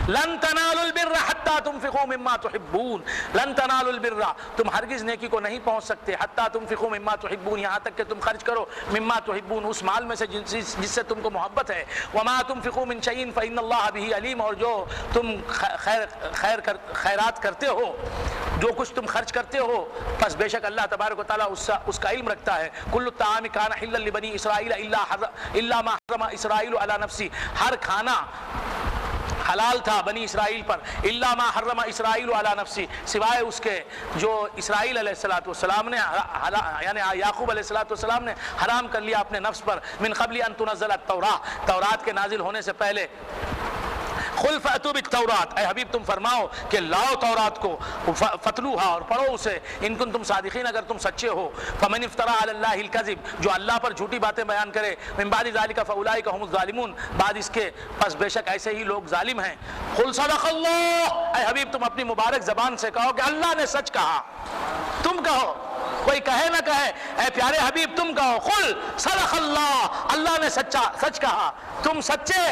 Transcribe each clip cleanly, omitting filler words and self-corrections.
لن تنالوا البر حتى تنفقوا مما تحبون، لن تنالوا البر، تم ہرگز نیکی کو نہیں پہنچ سکتے، حتى تنفقوا مما تحبون، یہاں تک کہ تم خرچ کرو مما تحبون، اس مال میں سے جس سے تم کو محبت ہے، وما تنفقوا من شيء فإن الله به علیم، اور جو تم خیرات کرتے ہو، جو کچھ تم خرچ کرتے ہو، پس بے شک اللہ تبارک و تعالیٰ اس کا علم رکھتا ہے۔ کل الطعام کان حلا لبنی اسرائیل الا ما حرم اسرائیل علی نفسی، ہر کھانا حلال تھا بنی اسرائیل پر، الا ما حرم اسرائیل علی نفسی، سوائے اس کے جو اسرائیل علیہ السلام نے یعنی یعقوب علیہ السلام نے حرام کر لیا اپنے نفس پر، من قبل ان تنزل التوراۃ، تورات کے نازل ہونے سے پہلے۔ قل فأتوا بالتوراۃ، اے حبیب تم فرماؤ کہ لاؤ تورات کو، فتلوها، اور پڑھو اسے، ان کنتم صادقین، اگر تم سچے ہو۔ فمن افترى علی اللہ الکذب، جو اللہ پر جھوٹی باتیں بیان کرے، من بعد ذلک فاولئک هم الظالمون، بعد اس کے پس بے شک ایسے ہی لوگ ظالم ہیں۔ قل صدق اللہ، اے حبیب تم اپنی مبارک زبان سے کہو کہ اللہ نے سچ کہا، تم کہو، کوئی کہے نہ کہے، اے پیارے حبیب تم کہو، قل صدق اللہ، اللہ نے سچ کہا، تم سچے،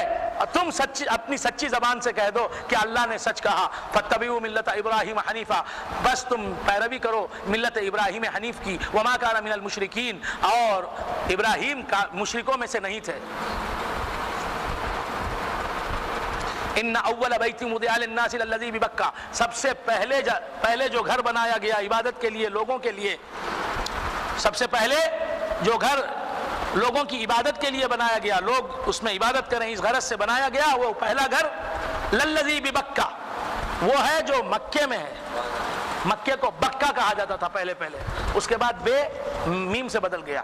تم اپنی سچی زبان سے کہہ دو کہ اللہ نے سچ کہا۔ فاتبعوا ملت ابراہیم حنیفا، بس تم پیروی کرو ملت ابراہیم حنیف کی، وما کان من المشرکین، اور ابراہیم کا مشرکوں میں سے نہیں تھے۔ ان اول بیت وضع للناس الذی ببکہ، سب سے پہلے جو گھر بنایا گیا عبادت کے لیے، لوگوں کے لیے، سب سے پہلے جو گھر لوگوں کی عبادت کے لیے بنایا گیا، لوگ اس میں عبادت کریں اس غرض سے بنایا گیا، وہ پہلا گھر للذی ببکہ، وہ ہے جو مکے میں ہے۔ مکے کو بکہ کہا جاتا تھا پہلے، اس کے بعد بے میم سے بدل گیا۔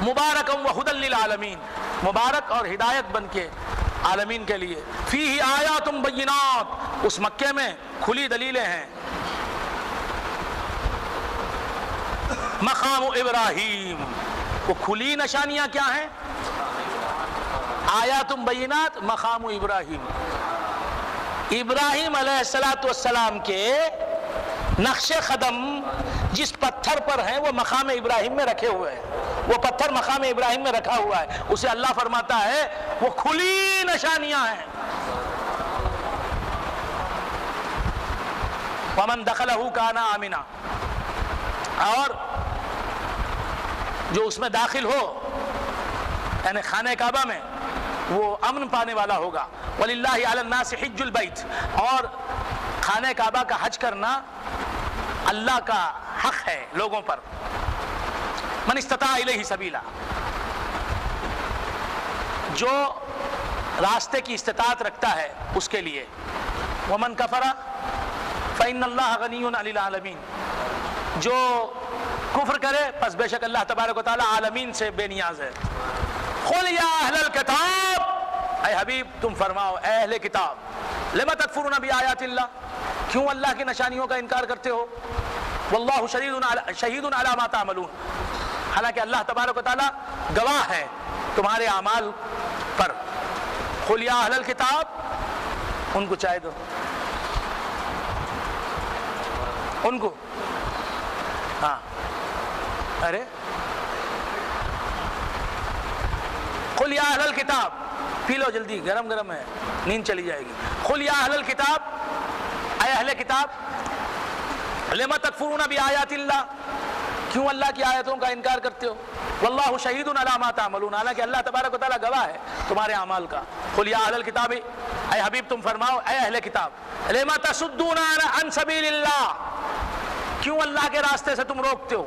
مبارکا وہدی للعالمین، مبارک اور ہدایت بن کے عالمین کے لیے۔ فیہ آیات بینات، اس مکے میں کھلی دلیلیں ہیں۔ مقام ابراہیم، وہ کھلی نشانیاں کیا ہیں؟ آیات بینات، مقام ابراہیم، ابراہیم علیہ السلام کے نقش قدم جس پتھر پر ہیں وہ مقام ابراہیم میں رکھے ہوئے ہیں، وہ پتھر مقام ابراہیم میں رکھا ہوا ہے، اسے اللہ فرماتا ہے وہ کھلی نشانیاں ہیں۔ ومن دخلہ کان آمنا، اور جو اس میں داخل ہو یعنی خانہ کعبہ میں، وہ امن پانے والا ہوگا۔ وَلِلَّهِ عَلَى النَّاسِ حِجُّ الْبَيْتِ، اور خانہ کعبہ کا حج کرنا اللہ کا حق ہے لوگوں پر۔ من استطاع الیہ سبیلا، جو راستے کی استطاعت رکھتا ہے اس کے لیے۔ ومن کفر فإن اللہ غنی عن العالمین، جو کفر کرے پس بے شک اللہ تبارک و تعالی عالمین سے بے نیاز ہے۔ قل یا اہل الکتاب، اے حبیب تم فرماؤ اے اہل کتاب، لم تکفرون بآیات اللہ، کیوں اللہ کی نشانیوں کا انکار کرتے ہو؟ واللہ شہید علی ما تعملون، حالانکہ اللہ تبارک و تعالی گواہ ہے تمہارے اعمال پر۔ قل یا اہل الکتاب، ان کو چائے دو، ان کو، ہاں ارے قل یا اہل الکتاب، پی لو جلدی، گرم گرم ہے، نیند چلی جائے گی۔ قل یا اہل الکتاب، اے اہل کتاب، لم تکفرون بآیات اللہ، کیوں اللہ کی آیتوں کا انکار کرتے ہو؟ واللہ شہید علی ما تعملون، حالانکہ اللہ تبارک و تعالیٰ گواہ ہے تمہارے اعمال کا۔ قل یا اہل الکتاب، اے حبیب تم فرماؤ اے اہل کتاب، لم تصدون عن سبیل اللہ، کیوں اللہ کے راستے سے تم روکتے ہو؟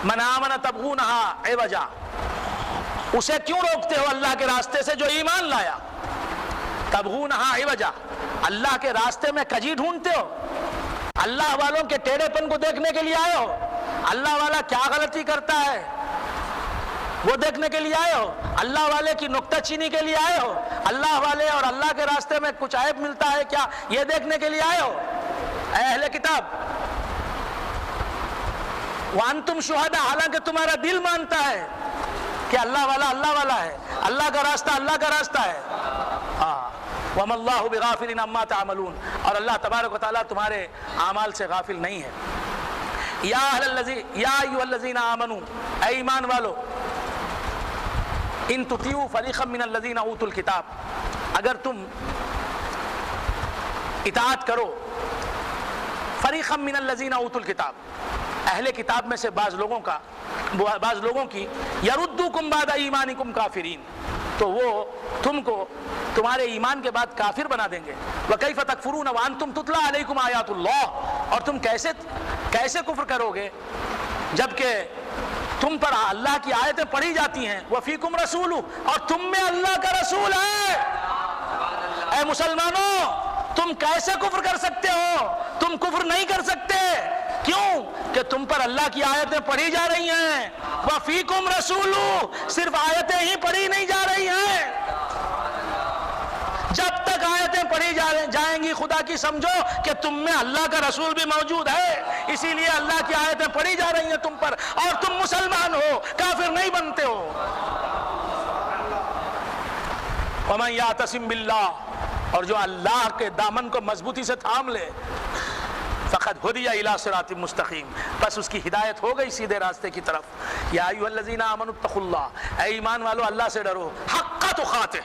من آمن تبغونها عوجا، اسے کیوں روکتے ہو اللہ کے راستے سے جو ایمان لایا؟ تبغونها عوجا، اللہ کے راستے میں کجی ڈھونڈتے ہو؟ اللہ والوں کے ٹیڑھے پن کو دیکھنے کے لیے آئے ہو؟ اللہ والا کیا غلطی کرتا ہے وہ دیکھنے کے لیے آئے ہو؟ اللہ والے کی نکتہ چینی کے لیے آئے ہو؟ اللہ والے اور اللہ کے راستے میں کچھ عیب ملتا ہے کیا یہ دیکھنے کے لیے آئے ہو؟ اے اہل کتاب، وانتم شہداء، حالانکہ تمہارا دل مانتا ہے کہ اللہ والا ہے، اللہ کا راستہ ہے۔ وَمَا اللَّهُ بِغَافِلٍ عَمَّا تَعْمَلُونَ، اور اللہ تبارک و تعالیٰ تمہارے اعمال سے غافل نہیں ہے۔ یا ایھا الذین آمنوا، اے ایمان والو، ان تطیعوا فریقا من الذین اوتوا الکتاب، اگر تم اطاعت کرو فریقا من الذین اوتوا الکتاب، اہل کتاب میں سے بعض لوگوں کی یردوکم بعد ایمانکم کافرین، تو وہ تم کو تمہارے ایمان کے بعد کافر بنا دیں گے. وکیف تکفرون وانتم تتلی علیکم آیات اللہ، اور تم کیسے کفر کرو گے جبکہ تم پر اللہ کی آیتیں پڑھی جاتی ہیں. وفیکم رسول، اور تم میں اللہ کا رسول ہے. اے مسلمانوں، تم کیسے کفر کر سکتے ہو؟ تم کفر نہیں کر سکتے. کیوں؟ کہ تم پر اللہ کی آیتیں پڑھی جا رہی ہیں. وفیکم رسول، صرف آیتیں ہی پڑھی نہیں جا رہی ہیں. جب تک آیتیں پڑھی جائیں گی خدا کی سمجھو کہ تم میں اللہ کا رسول بھی موجود ہے. اسی لیے اللہ کی آیتیں پڑھی جا رہی ہیں تم پر، اور تم مسلمان ہو، کافر نہیں بنتے ہو. وَمَن يَعْتَصِم بِاللَّهِ، اور جو اللہ کے دامن کو مضبوطی سے تھام لے، فقد ہدی الی صراط مستقیم، بس اس کی ہدایت ہو گئی سیدھے راستے کی طرف. یا ایھا الذین آمنوا اتقوا اللہ، اے ایمان والو اللہ سے ڈرو. حق تقاتہ،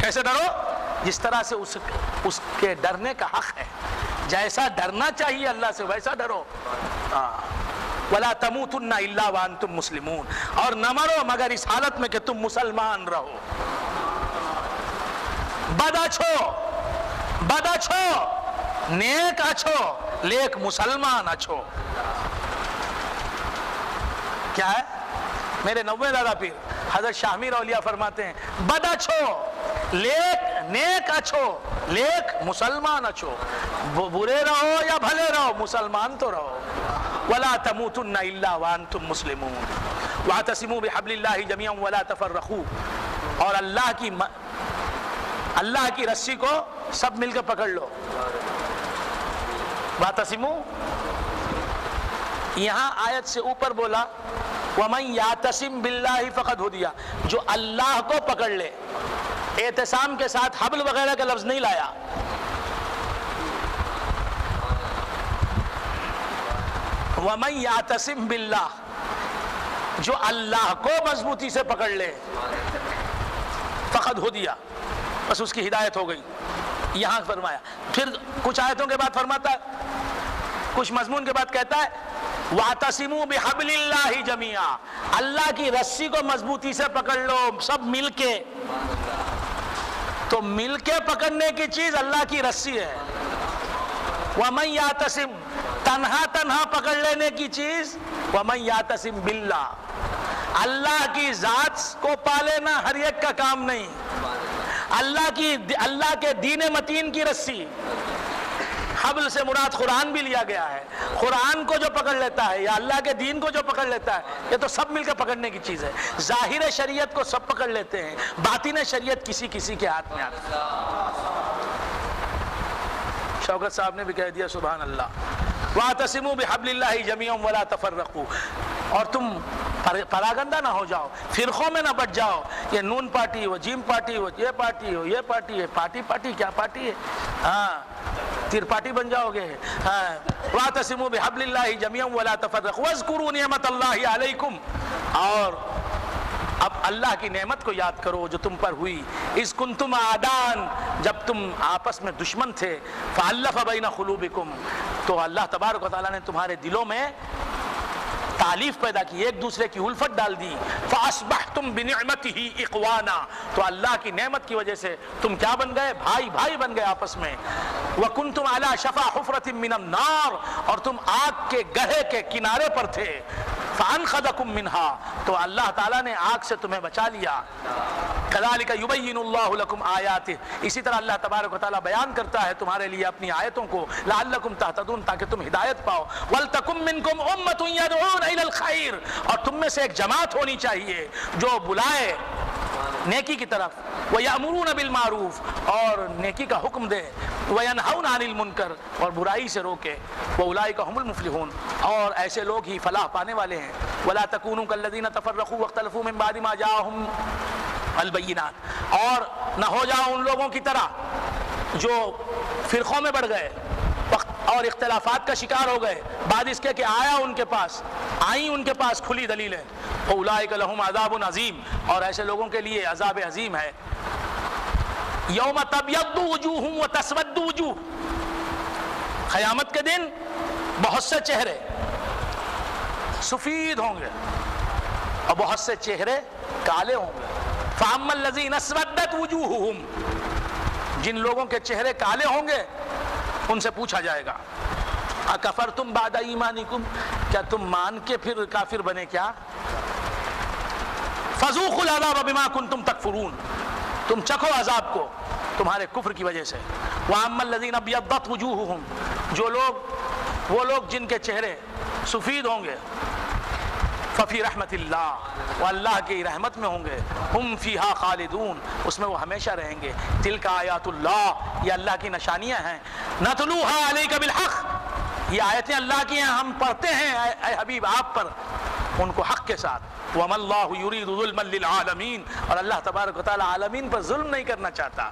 کیسے ڈرو؟ جس طرح سے اس کے ڈرنے کا حق ہے، جیسا ڈرنا چاہیے اللہ سے ویسا ڈرو. ولا تموتن الا وانتم مسلمون، اور نہ مرو مگر اس حالت میں کہ تم مسلمان رہو. بد اچھو نیک اچھو لیک مسلمان اچھو. کیا ہے؟ میرے 90 دادا پیر حضرت شاہ میر اولیاء فرماتے ہیں بد اچھو لیک نیک اچھو لیک مسلمان اچھو. برے رہو یا بھلے رہو، مسلمان تو رہو. ولا تموتن الا وانتم مسلمون واعتصموا بحبل اللہ جميعا ولا تفرقوا، اور اللہ کی رسی کو سب مل کے پکڑ لو. واعتصموا، یہاں آیت سے اوپر بولا وَمَن يَعْتَصِم بِاللَّهِ فَقَدْ هُدِيَ، جو اللہ کو پکڑ لے. اعتصام کے ساتھ حبل وغیرہ کا لفظ نہیں لایا. وَمَن يَعْتَصِم بِاللَّهِ، جو اللہ کو مضبوطی سے پکڑ لے، فَقَدْ هُدِيَ، بس اس کی ہدایت ہو گئی. یہاں فرمایا. پھر کچھ آیتوں کے بعد فرماتا ہے، کچھ مضمون کے بعد کہتا ہے وَاعْتَصِمُوا بِحَبْلِ اللَّهِ جَمِيعًا، اللہ کی رسی کو مضبوطی سے پکڑ لو سب مل کے. تو مل کے پکڑنے کی چیز اللہ کی رسی ہے. وَمَن يَعْتَصِم، تنہا پکڑ لینے کی چیز وَمَن يَعْتَصِم بِاللَّهِ، اللہ کی ذات کو پا لینا ہر ایک کا کام نہیں. اللہ کے دین متین کی رسی، حبل سے مراد قرآن بھی لیا گیا ہے. قرآن کو جو پکڑ لیتا ہے یا اللہ کے دین کو جو پکڑ لیتا ہے، یہ تو سب مل کر پکڑنے کی چیز ہے. ظاہر شریعت کو سب پکڑ لیتے ہیں، باطن شریعت کسی کے ہاتھ میں آتی ہے. شوکت صاحب نے بھی کہہ دیا سبحان اللہ. وَاعْتَصِمُوا بِحَبْلِ اللَّهِ جَمِيعًا وَلَا تَفَرَّقُوا، اور تم پراگندہ نہ ہو جاؤ، فرقوں میں نہ بٹ جاؤ. یہ نون پارٹی ہو، جیم پارٹی ہو، یہ پارٹی ہو، یہ پارٹی ہے. پارٹی کیا پارٹی ہے؟ ہاں، تیر پارٹی بن جاؤ گے. ہاں، وَاعْتَصِمُوا بِحَبْلِ اللَّهِ جَمِيعًا وَلَا تَفَرَّقُوا وَاذْكُرُوا نِعْمَتَ اللَّهِ عَلَيْكُمْ، اور اب اللہ کی نعمت کو یاد کرو جو تم پر ہوئی. اِذْ كُنْتُمْ أَعْدَاءً، جب تم آپس میں دشمن تھے. فَأَلَّفَ بَيْنَ قُلُوبِكُمْ، تو اللہ تبارک و تعالیٰ نے تمہارے دلوں میں تالیف پیدا کی، ایک دوسرے کی الفت ڈال دی. فَأَصْبَحْتُمْ بِنِعْمَتِهِ إِخْوَانًا، تو اللہ کی نعمت کی وجہ سے تم کیا بن گئے؟ بھائی بن گئے آپس میں. وَكُنْتُمْ عَلَى شَفَا حُفْرَةٍ مِّنَ النَّارِ، اور تم آگ کے گہے کے کنارے پر تھے. فَأَنْقَذَكُم مِّنْهَا، تو اللہ تعالیٰ نے آگ سے تمہیں بچا لیا. كَذَلِكَ يُبَيِّنُ اللَّهُ لَكُمْ آيَاتِهِ، اسی طرح اللہ تبارک و تعالیٰ بیان کرتا ہے تمہارے لیے اپنی آیتوں کو. لَعَلَّكُمْ تَهْتَدُونَ، تاکہ تم ہدایت پاؤ. وَلْتَكُن مِّنكُمْ أُمَّةٌ يَدْعُونَ إِلَى الْخَيْرِ، اور تم میں سے ایک جماعت ہونی چاہیے جو بلائے نیکی کی طرف. وَيَأْمُرُونَ بِالْمَعْرُوفِ، اور نیکی کا حکم دے. وَيَنْهَوْنَ عَنِ الْمُنْكَرِ، اور برائی سے روکے. وَأُولَٰئِكَ هُمُ الْمُفْلِحُونَ، اور ایسے لوگ ہی فلاح پانے والے ہیں. وَلَا تَكُونُوا كَالَّذِينَ تَفَرَّقُوا وَاخْتَلَفُوا مِن بَعْدِ مَا جَاءَهُمُ الْبَيِّنَاتُ، اور نہ ہو جاؤ ان لوگوں کی طرح جو فرقوں میں بڑھ گئے اور اختلافات کا شکار ہو گئے بعد اس کے کہ آئیں ان کے پاس کھلی دلیلیں. اولئک لہم عذاب عظیم، اور ایسے لوگوں کے لیے عذاب عظیم ہے. یوم تبیض وجوہ وتسود وجوہ، قیامت کے دن بہت سے چہرے سفید ہوں گے اور بہت سے چہرے کالے ہوں گے. فَأَمَّا الَّذِينَ اسْوَدَّتْ وُجُوهُهُمْ، جن لوگوں کے چہرے کالے ہوں گے ان سے پوچھا جائے گا اَكَفَرْتُمْ بَعْدَ إِيمَانِكُمْ، کیا تم مان کے پھر کافر بنے کیا؟ فَذُوقُوا الْعَذَابَ بِمَا كُنْتُمْ تَكْفُرُونَ، تم چکھو عذاب کو تمہارے کفر کی وجہ سے. وَأَمَّا الَّذِينَ ابْيَضَّتْ وُجُوهُهُمْ، جو لوگ جن کے چہرے سفید ہوں گے، ففی رحمت اللہ، وہ اللہ کی رحمت میں ہوں گے. ہم فیہا خالدون، اس میں وہ ہمیشہ رہیں گے. تلک آیات اللہ، یہ اللہ کی نشانیاں ہیں. نتلوہا علیک بالحق، یہ آیتیں اللہ کی ہیں، ہم پڑھتے ہیں اے حبیب آپ پر ان کو حق کے ساتھ. وَمَا اللَّهُ يُرِيدُ ظُلْمًا لِلْعَالَمِينَ، اور اللہ تبارک و تعالی عالمین پر ظلم نہیں کرنا چاہتا.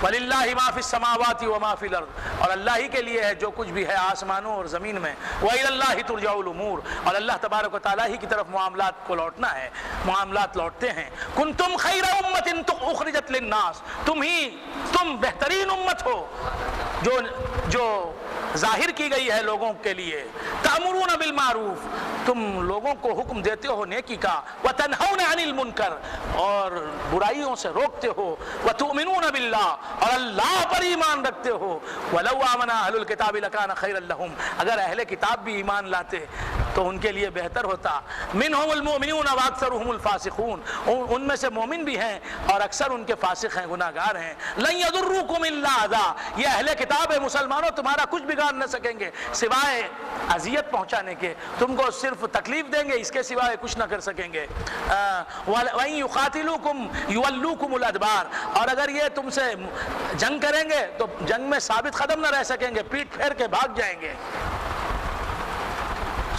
وَلِلَّهِ مَا فِي السَّمَاوَاتِ وَمَا فِي الْأَرْضِ، اور اللہ ہی کے لیے ہے جو کچھ بھی ہے آسمانوں اور زمین میں. وَإِلَى اللَّهِ تُرْجَعُ الْأُمُورُ، اور اللہ تبارک و تعالی ہی کی طرف معاملات کو لوٹنا ہے، معاملات لوٹتے ہیں. كُنْتُمْ خَيْرَ أُمَّةٍ أُخْرِجَتْ لِلنَّاسِ، تم بہترین امت ہو جو ظاہر کی گئی ہے لوگوں کے لیے. تَأْمُرُونَ بِالْمَعْرُوفِ، تم لوگوں کو حکم دیتے ہو نیکی کا. وَتَنْهَوْنَ عَنِ الْمُنْكَرِ، اور برائیوں سے روکتے ہو. وَتُؤْمِنُونَ بِاللَّهِ، اور اللہ پر ایمان رکھتے ہو. وَلَوْ آمَنَ أَهْلُ الْكِتَابِ لَكَانَ خَيْرًا لَهُمْ، اگر اہل کتاب بھی ایمان لاتے تو ان کے لیے بہتر ہوتا. مِنْهُمُ الْمُؤْمِنُونَ وَأَكْثَرُهُمُ الْفَاسِقُونَ، ان میں سے مومن بھی ہیں اور اکثر ان کے فاسق ہیں، گناہگار ہیں. لَن يَضُرُّوكُمْ إِلَّا أَذًى، یہ اہل کتاب ہے مسلمانوں، تمہارا کچھ بگاڑ نہ سکیں گے سوائے اذیت پہنچانے کے، تم کو صرف تکلیف دیں گے، اس کے سوائے کچھ نہ کر سکیں گے. وَإِن يُقَاتِلُوكُمْ يُوَلُّوكُمُ الْأَدْبَارَ، اور اگر یہ تم سے جنگ کریں گے تو جنگ میں ثابت قدم نہ رہ سکیں گے، پیٹ پھیر کے بھاگ جائیں گے.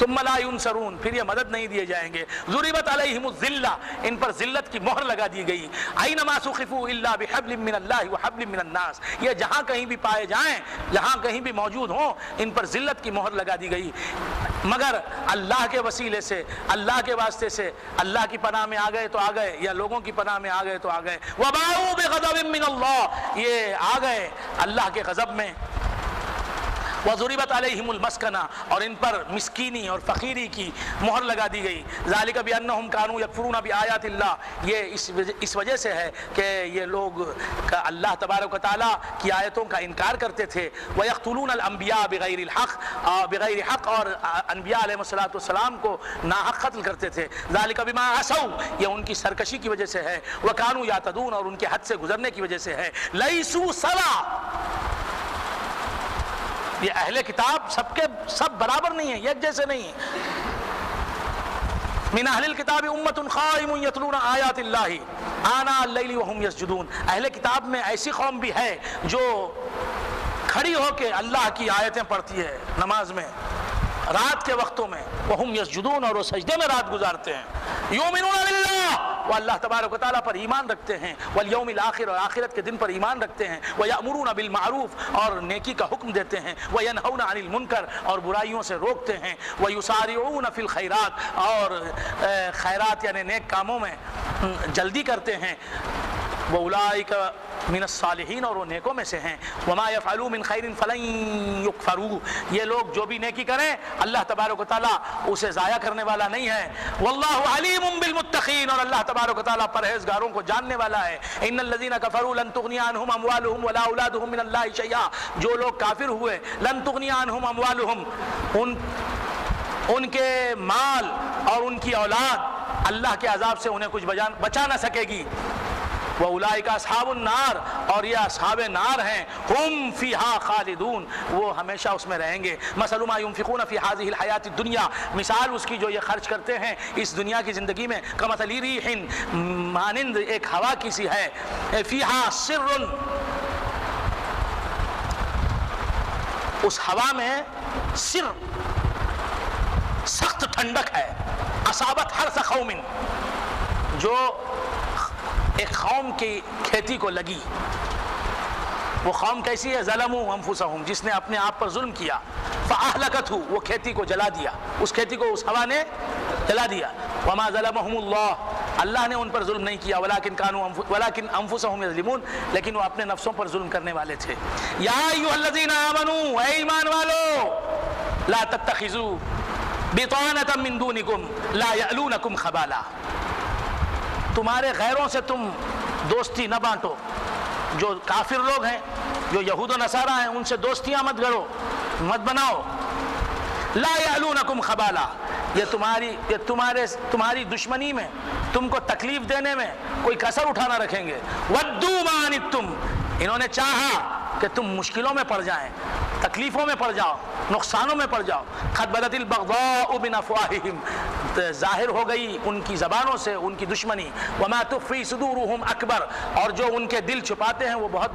ثم لا ينصرون، پھر یہ مدد نہیں دیے جائیں گے. ضربت علیہم الذلہ، ان پر ذلت کی مہر لگا دی گئی. اینما ثقفوا الا بحبل من اللہ وحبل من الناس، یہ جہاں کہیں بھی پائے جائیں، جہاں کہیں بھی موجود ہوں، ان پر ذلت کی مہر لگا دی گئی، مگر اللہ کے وسیلے سے، اللہ کے واسطے سے. اللہ کی پناہ میں آ گئے تو آ گئے، یا لوگوں کی پناہ میں آ گئے تو آ گئے. وباؤوا بغضب من اللہ، یہ آ گئے اللہ کے غضب میں. وضربت علیہم المسکنہ، اور ان پر مسکینی اور فقیری کی مہر لگا دی گئی. ذالک بانہم کانوا یکفرون بآیات اللہ، یہ اس وجہ سے ہے کہ یہ لوگ اللہ تبارک و تعالیٰ کی آیتوں کا انکار کرتے تھے. ویقتلون الانبیاء بغیر حق، اور انبیاء علیہ السلام کو ناحق قتل کرتے تھے. ذالک بما عصوا، یہ ان کی سرکشی کی وجہ سے ہے. وکانوا یعتدون، اور ان کے حد سے گزرنے کی وجہ سے ہے. لیسوا سوا، یہ اہل کتاب سب برابر نہیں ہیں، یک جیسے نہیں ہیں. من اہل الکتاب امۃ قائم یتلون آیات اللہ آناء اللیل وهم یسجدون، اہل کتاب میں ایسی قوم بھی ہے جو کھڑی ہو کے اللہ کی آیتیں پڑھتی ہے نماز میں رات کے وقتوں میں. وهم یسجدون، اور وہ سجدے میں رات گزارتے ہیں. یؤمنون باللہ، وہ اللہ تبارک و تعالیٰ پر ایمان رکھتے ہیں. والیوم الآخر، اور آخرت کے دن پر ایمان رکھتے ہیں. ویأمرون بالمعروف، اور نیکی کا حکم دیتے ہیں. وینہون عن المنکر، اور برائیوں سے روکتے ہیں. ویسارعون فی الخیرات، اور خیرات یعنی نیک کاموں میں جلدی کرتے ہیں. وَأُولَٰئِکَ من الصالحین، اور وہ نیکوں میں سے ہیں. وما یفعلوا من خیر فلن یکفروا، یہ لوگ جو بھی نیکی کریں اللہ تبارک و تعالیٰ اسے ضائع کرنے والا نہیں ہے. واللہ علیم بالمتقین، اور اللہ تبارک و تعالیٰ پرہیزگاروں کو جاننے والا ہے. ان الذین کفروا لن تغنی عنہم اموالہم ولا اولادہم من اللہ شیئا، جو لوگ کافر ہوئے لن تغنی عنہم اموالہم، ان کے مال اور ان کی اولاد اللہ کے عذاب سے انہیں کچھ بچا نہ سکے گی. وَأُولَٰئِکَ أَصْحَابُ النَّارِ، اور یہ اصحاب نار ہیں. ہم فیہا خالدون، وہ ہمیشہ اس میں رہیں گے. مثل ما ينفقون فی هذه الحیاۃ الدنیا، مثال اس کی جو یہ خرچ کرتے ہیں اس دنیا کی زندگی میں. کمثل ریح، مانند ایک ہوا کی سی ہے. فیہا سر، اس ہوا میں سر سخت ٹھنڈک ہے. اصابت حرث قوم، جو ایک قوم کی کھیتی کو لگی. وہ قوم کیسی ہے؟ ظلموا انفسہم، جس نے اپنے آپ پر ظلم کیا. فاہلکتہ، وہ کھیتی کو جلا دیا، اس کھیتی کو اس ہوا نے جلا دیا. وما ظلمہم اللہ، اللہ نے ان پر ظلم نہیں کیا، ولیکن انفسہم یظلمون، لیکن وہ اپنے نفسوں پر ظلم کرنے والے تھے۔ یا ایھا الذین آمنوا، اے ایمان والو، لا تتخذوا بطانۃ من دونکم لا یألونکم خبالا، تمہارے غیروں سے تم دوستی نہ بانٹو، جو کافر لوگ ہیں، جو یہود و نصارہ ہیں، ان سے دوستیاں مت کرو، مت بناؤ۔ لا یألونکم خبالا، یہ تمہاری دشمنی میں، تم کو تکلیف دینے میں کوئی کسر اٹھا نہ رکھیں گے۔ ودوا ما عنتم، انہوں نے چاہا کہ تم مشکلوں میں پڑ جائیں، تکلیفوں میں پڑ جاؤ، نقصانوں میں پڑ جاؤ۔ قد بدت البغضاء من افواہہم، ظاہر ہو گئی ان کی زبانوں سے ان کی دشمنی۔ وما تخفی صدورہم اکبر، اور جو ان کے دل چھپاتے ہیں وہ بہت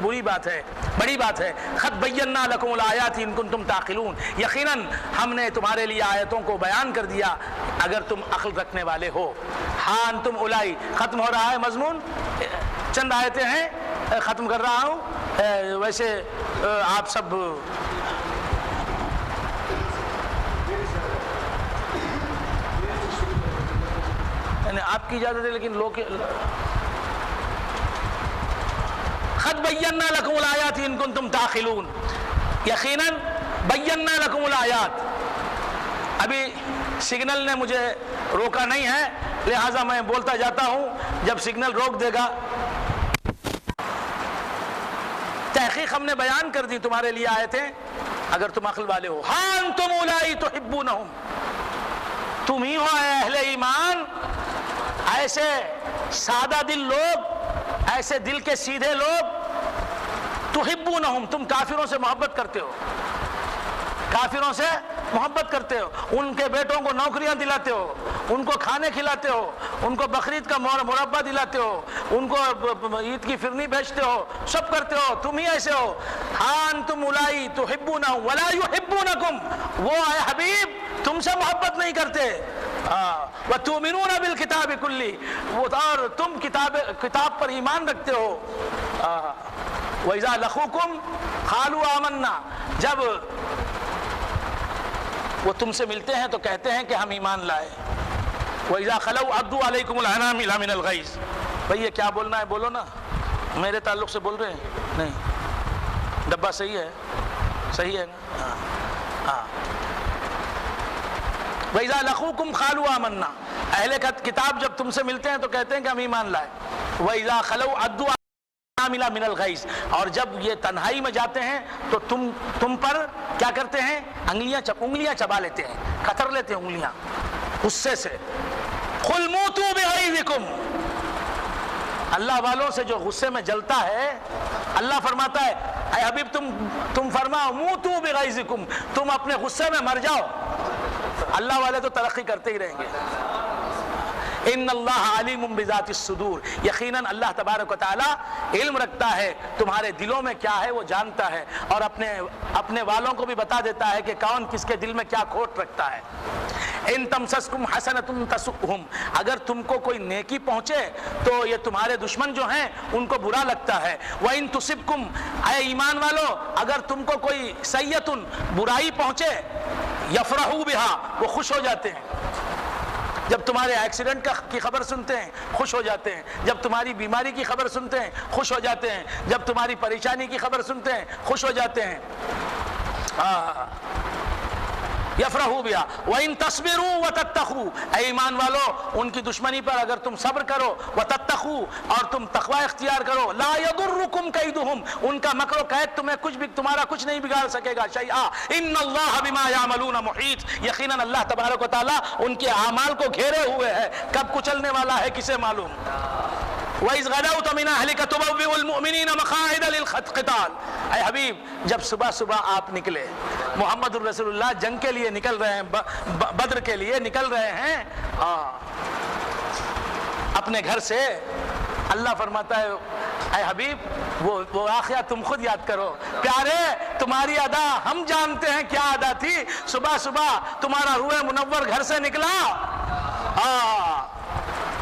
بڑی بات ہے۔ قد بینا لکم الآیات ان کنتم تعقلون، یقیناً ہم نے تمہارے لیے آیتوں کو بیان کر دیا اگر تم عقل رکھنے والے ہو۔ ہاں انتم اولائی، ختم ہو رہا ہے مضمون، چند آیتیں ہیں، ختم کر رہا ہوں۔ ویسے آپ سب آپ کی اجازت ہے، لیکن لوگ قد بینا لکم الآیات ان کنتم تعقلون، یقیناً بینا لکم الآیات۔ ابھی سگنل نے مجھے روکا نہیں ہے، لہٰذا میں بولتا جاتا ہوں، جب سگنل روک دے گا۔ تحقیق ہم نے بیان کر دی تمہارے لیے آیتیں اگر تم عقل والے ہو۔ ہاں انتم اولائی تحبونہم، تم ہی ہو اے اہل ایمان، ایسے سادہ دل لوگ، ایسے دل کے سیدھے لوگ، تحبونہم، تم کافروں سے محبت کرتے ہو، کافروں سے محبت کرتے ہو، ان کے بیٹوں کو نوکریاں دلاتے ہو، ان کو کھانے کھلاتے ہو، ان کو بقرعید کا مربع دلاتے ہو، ان کو عید کی فرنی بھیجتے ہو، سب کرتے ہو، تم ہی ایسے ہو۔ ہاں انتم اولائی تحبونہم ولا یحبونکم، وہ اے حبیب تم سے محبت نہیں کرتے۔ وتؤمنون بالکتاب کلی، اور تم کتاب پر ایمان رکھتے ہو۔ وَإِذَا لَقُوكُمْ قَالُوا آمَنَّا، جب وہ تم سے ملتے ہیں تو کہتے ہیں کہ ہم ایمان لائے۔ وَإِذَا خَلَوْا عَضُّوا عَلَيْكُمُ الْأَنَامِلَ مِنَ الْغَيْظِ، بھئی یہ کیا بولنا ہے بولو نا، میرے تعلق سے بول رہے ہیں؟ نہیں، ڈبہ صحیح ہے، صحیح ہے نا؟ ہاں۔ وَإِذَا لَقُوكُمْ قَالُوا آمَنَّا، اہل کتاب جب تم سے ملتے ہیں تو کہتے ہیں کہ ہم ایمان لائے۔ وَإِذَا خَلَوْا عَضُّوا من الغیظ، اور جب یہ تنہائی میں جاتے ہیں تو تم پر کیا کرتے ہیں؟ انگلیاں چبا لیتے ہیں، کتر لیتے ہیں انگلیاں غصے سے۔ قل موتوا بغیظکم، اللہ والوں سے جو غصے میں جلتا ہے، اللہ فرماتا ہے اے حبیب تم فرماؤ موتوا بغیظکم، تم اپنے غصے میں مر جاؤ۔ اللہ والے تو ترقی کرتے ہی رہیں گے۔ ان اللہ علیم بذات الصدور، یقیناً اللہ تبارک و تعالی علم رکھتا ہے تمہارے دلوں میں کیا ہے، وہ جانتا ہے، اور اپنے والوں کو بھی بتا دیتا ہے کہ کون کس کے دل میں کیا کھوٹ رکھتا ہے۔ ان تمسسکم حسنۃ تسؤہم، اگر تم کو کوئی نیکی پہنچے تو یہ تمہارے دشمن جو ہیں ان کو برا لگتا ہے۔ وَإِن تُصِبْكُمْ، اے ایمان والو اگر تم کو کوئی سیئۃ برائی پہنچے، یفرحوا بہا، وہ خوش ہو جاتے ہیں۔ جب تمہارے ایکسیڈنٹ کی خبر سنتے ہیں خوش ہو جاتے ہیں، جب تمہاری بیماری کی خبر سنتے ہیں خوش ہو جاتے ہیں، جب تمہاری پریشانی کی خبر سنتے ہیں خوش ہو جاتے ہیں۔ یفرحوا بہا وَإِن تَصْبِرُوا وَتَتَّقُوا، اے ایمان والو ان کی دشمنی پر اگر تم صبر کرو، وَتَتَّقُوا، اور تم تقوی اختیار کرو، لَا يَضُرُّكُمْ كَيْدُهُمْ، ان کا مکر و قید تمہارا کچھ نہیں بگاڑ سکے گا، شیئا ان اللہ بما یعملون محیط، یقیناً اللہ تبارک و تعالیٰ ان کے اعمال کو گھیرے ہوئے ہے، کب کچلنے والا ہے کسے معلوم۔ وَإِذْ غَدَوْتَ مِنْ أَهْلِكَ تُبَوِّئُ الْمُؤْمِنِينَ مَقَاعِدَ لِلْقِتَالِ، اے حبیب جب صبح آپ نکلے، محمد الرسول اللہ جنگ کے لیے نکل رہے ہیں، بدر کے لیے نکل رہے ہیں اپنے گھر سے، اللہ فرماتا ہے اے حبیب وہ واقعہ تم خود یاد کرو، پیارے تمہاری ادا ہم جانتے ہیں کیا ادا تھی، صبح تمہارا روح منور گھر سے نکلا،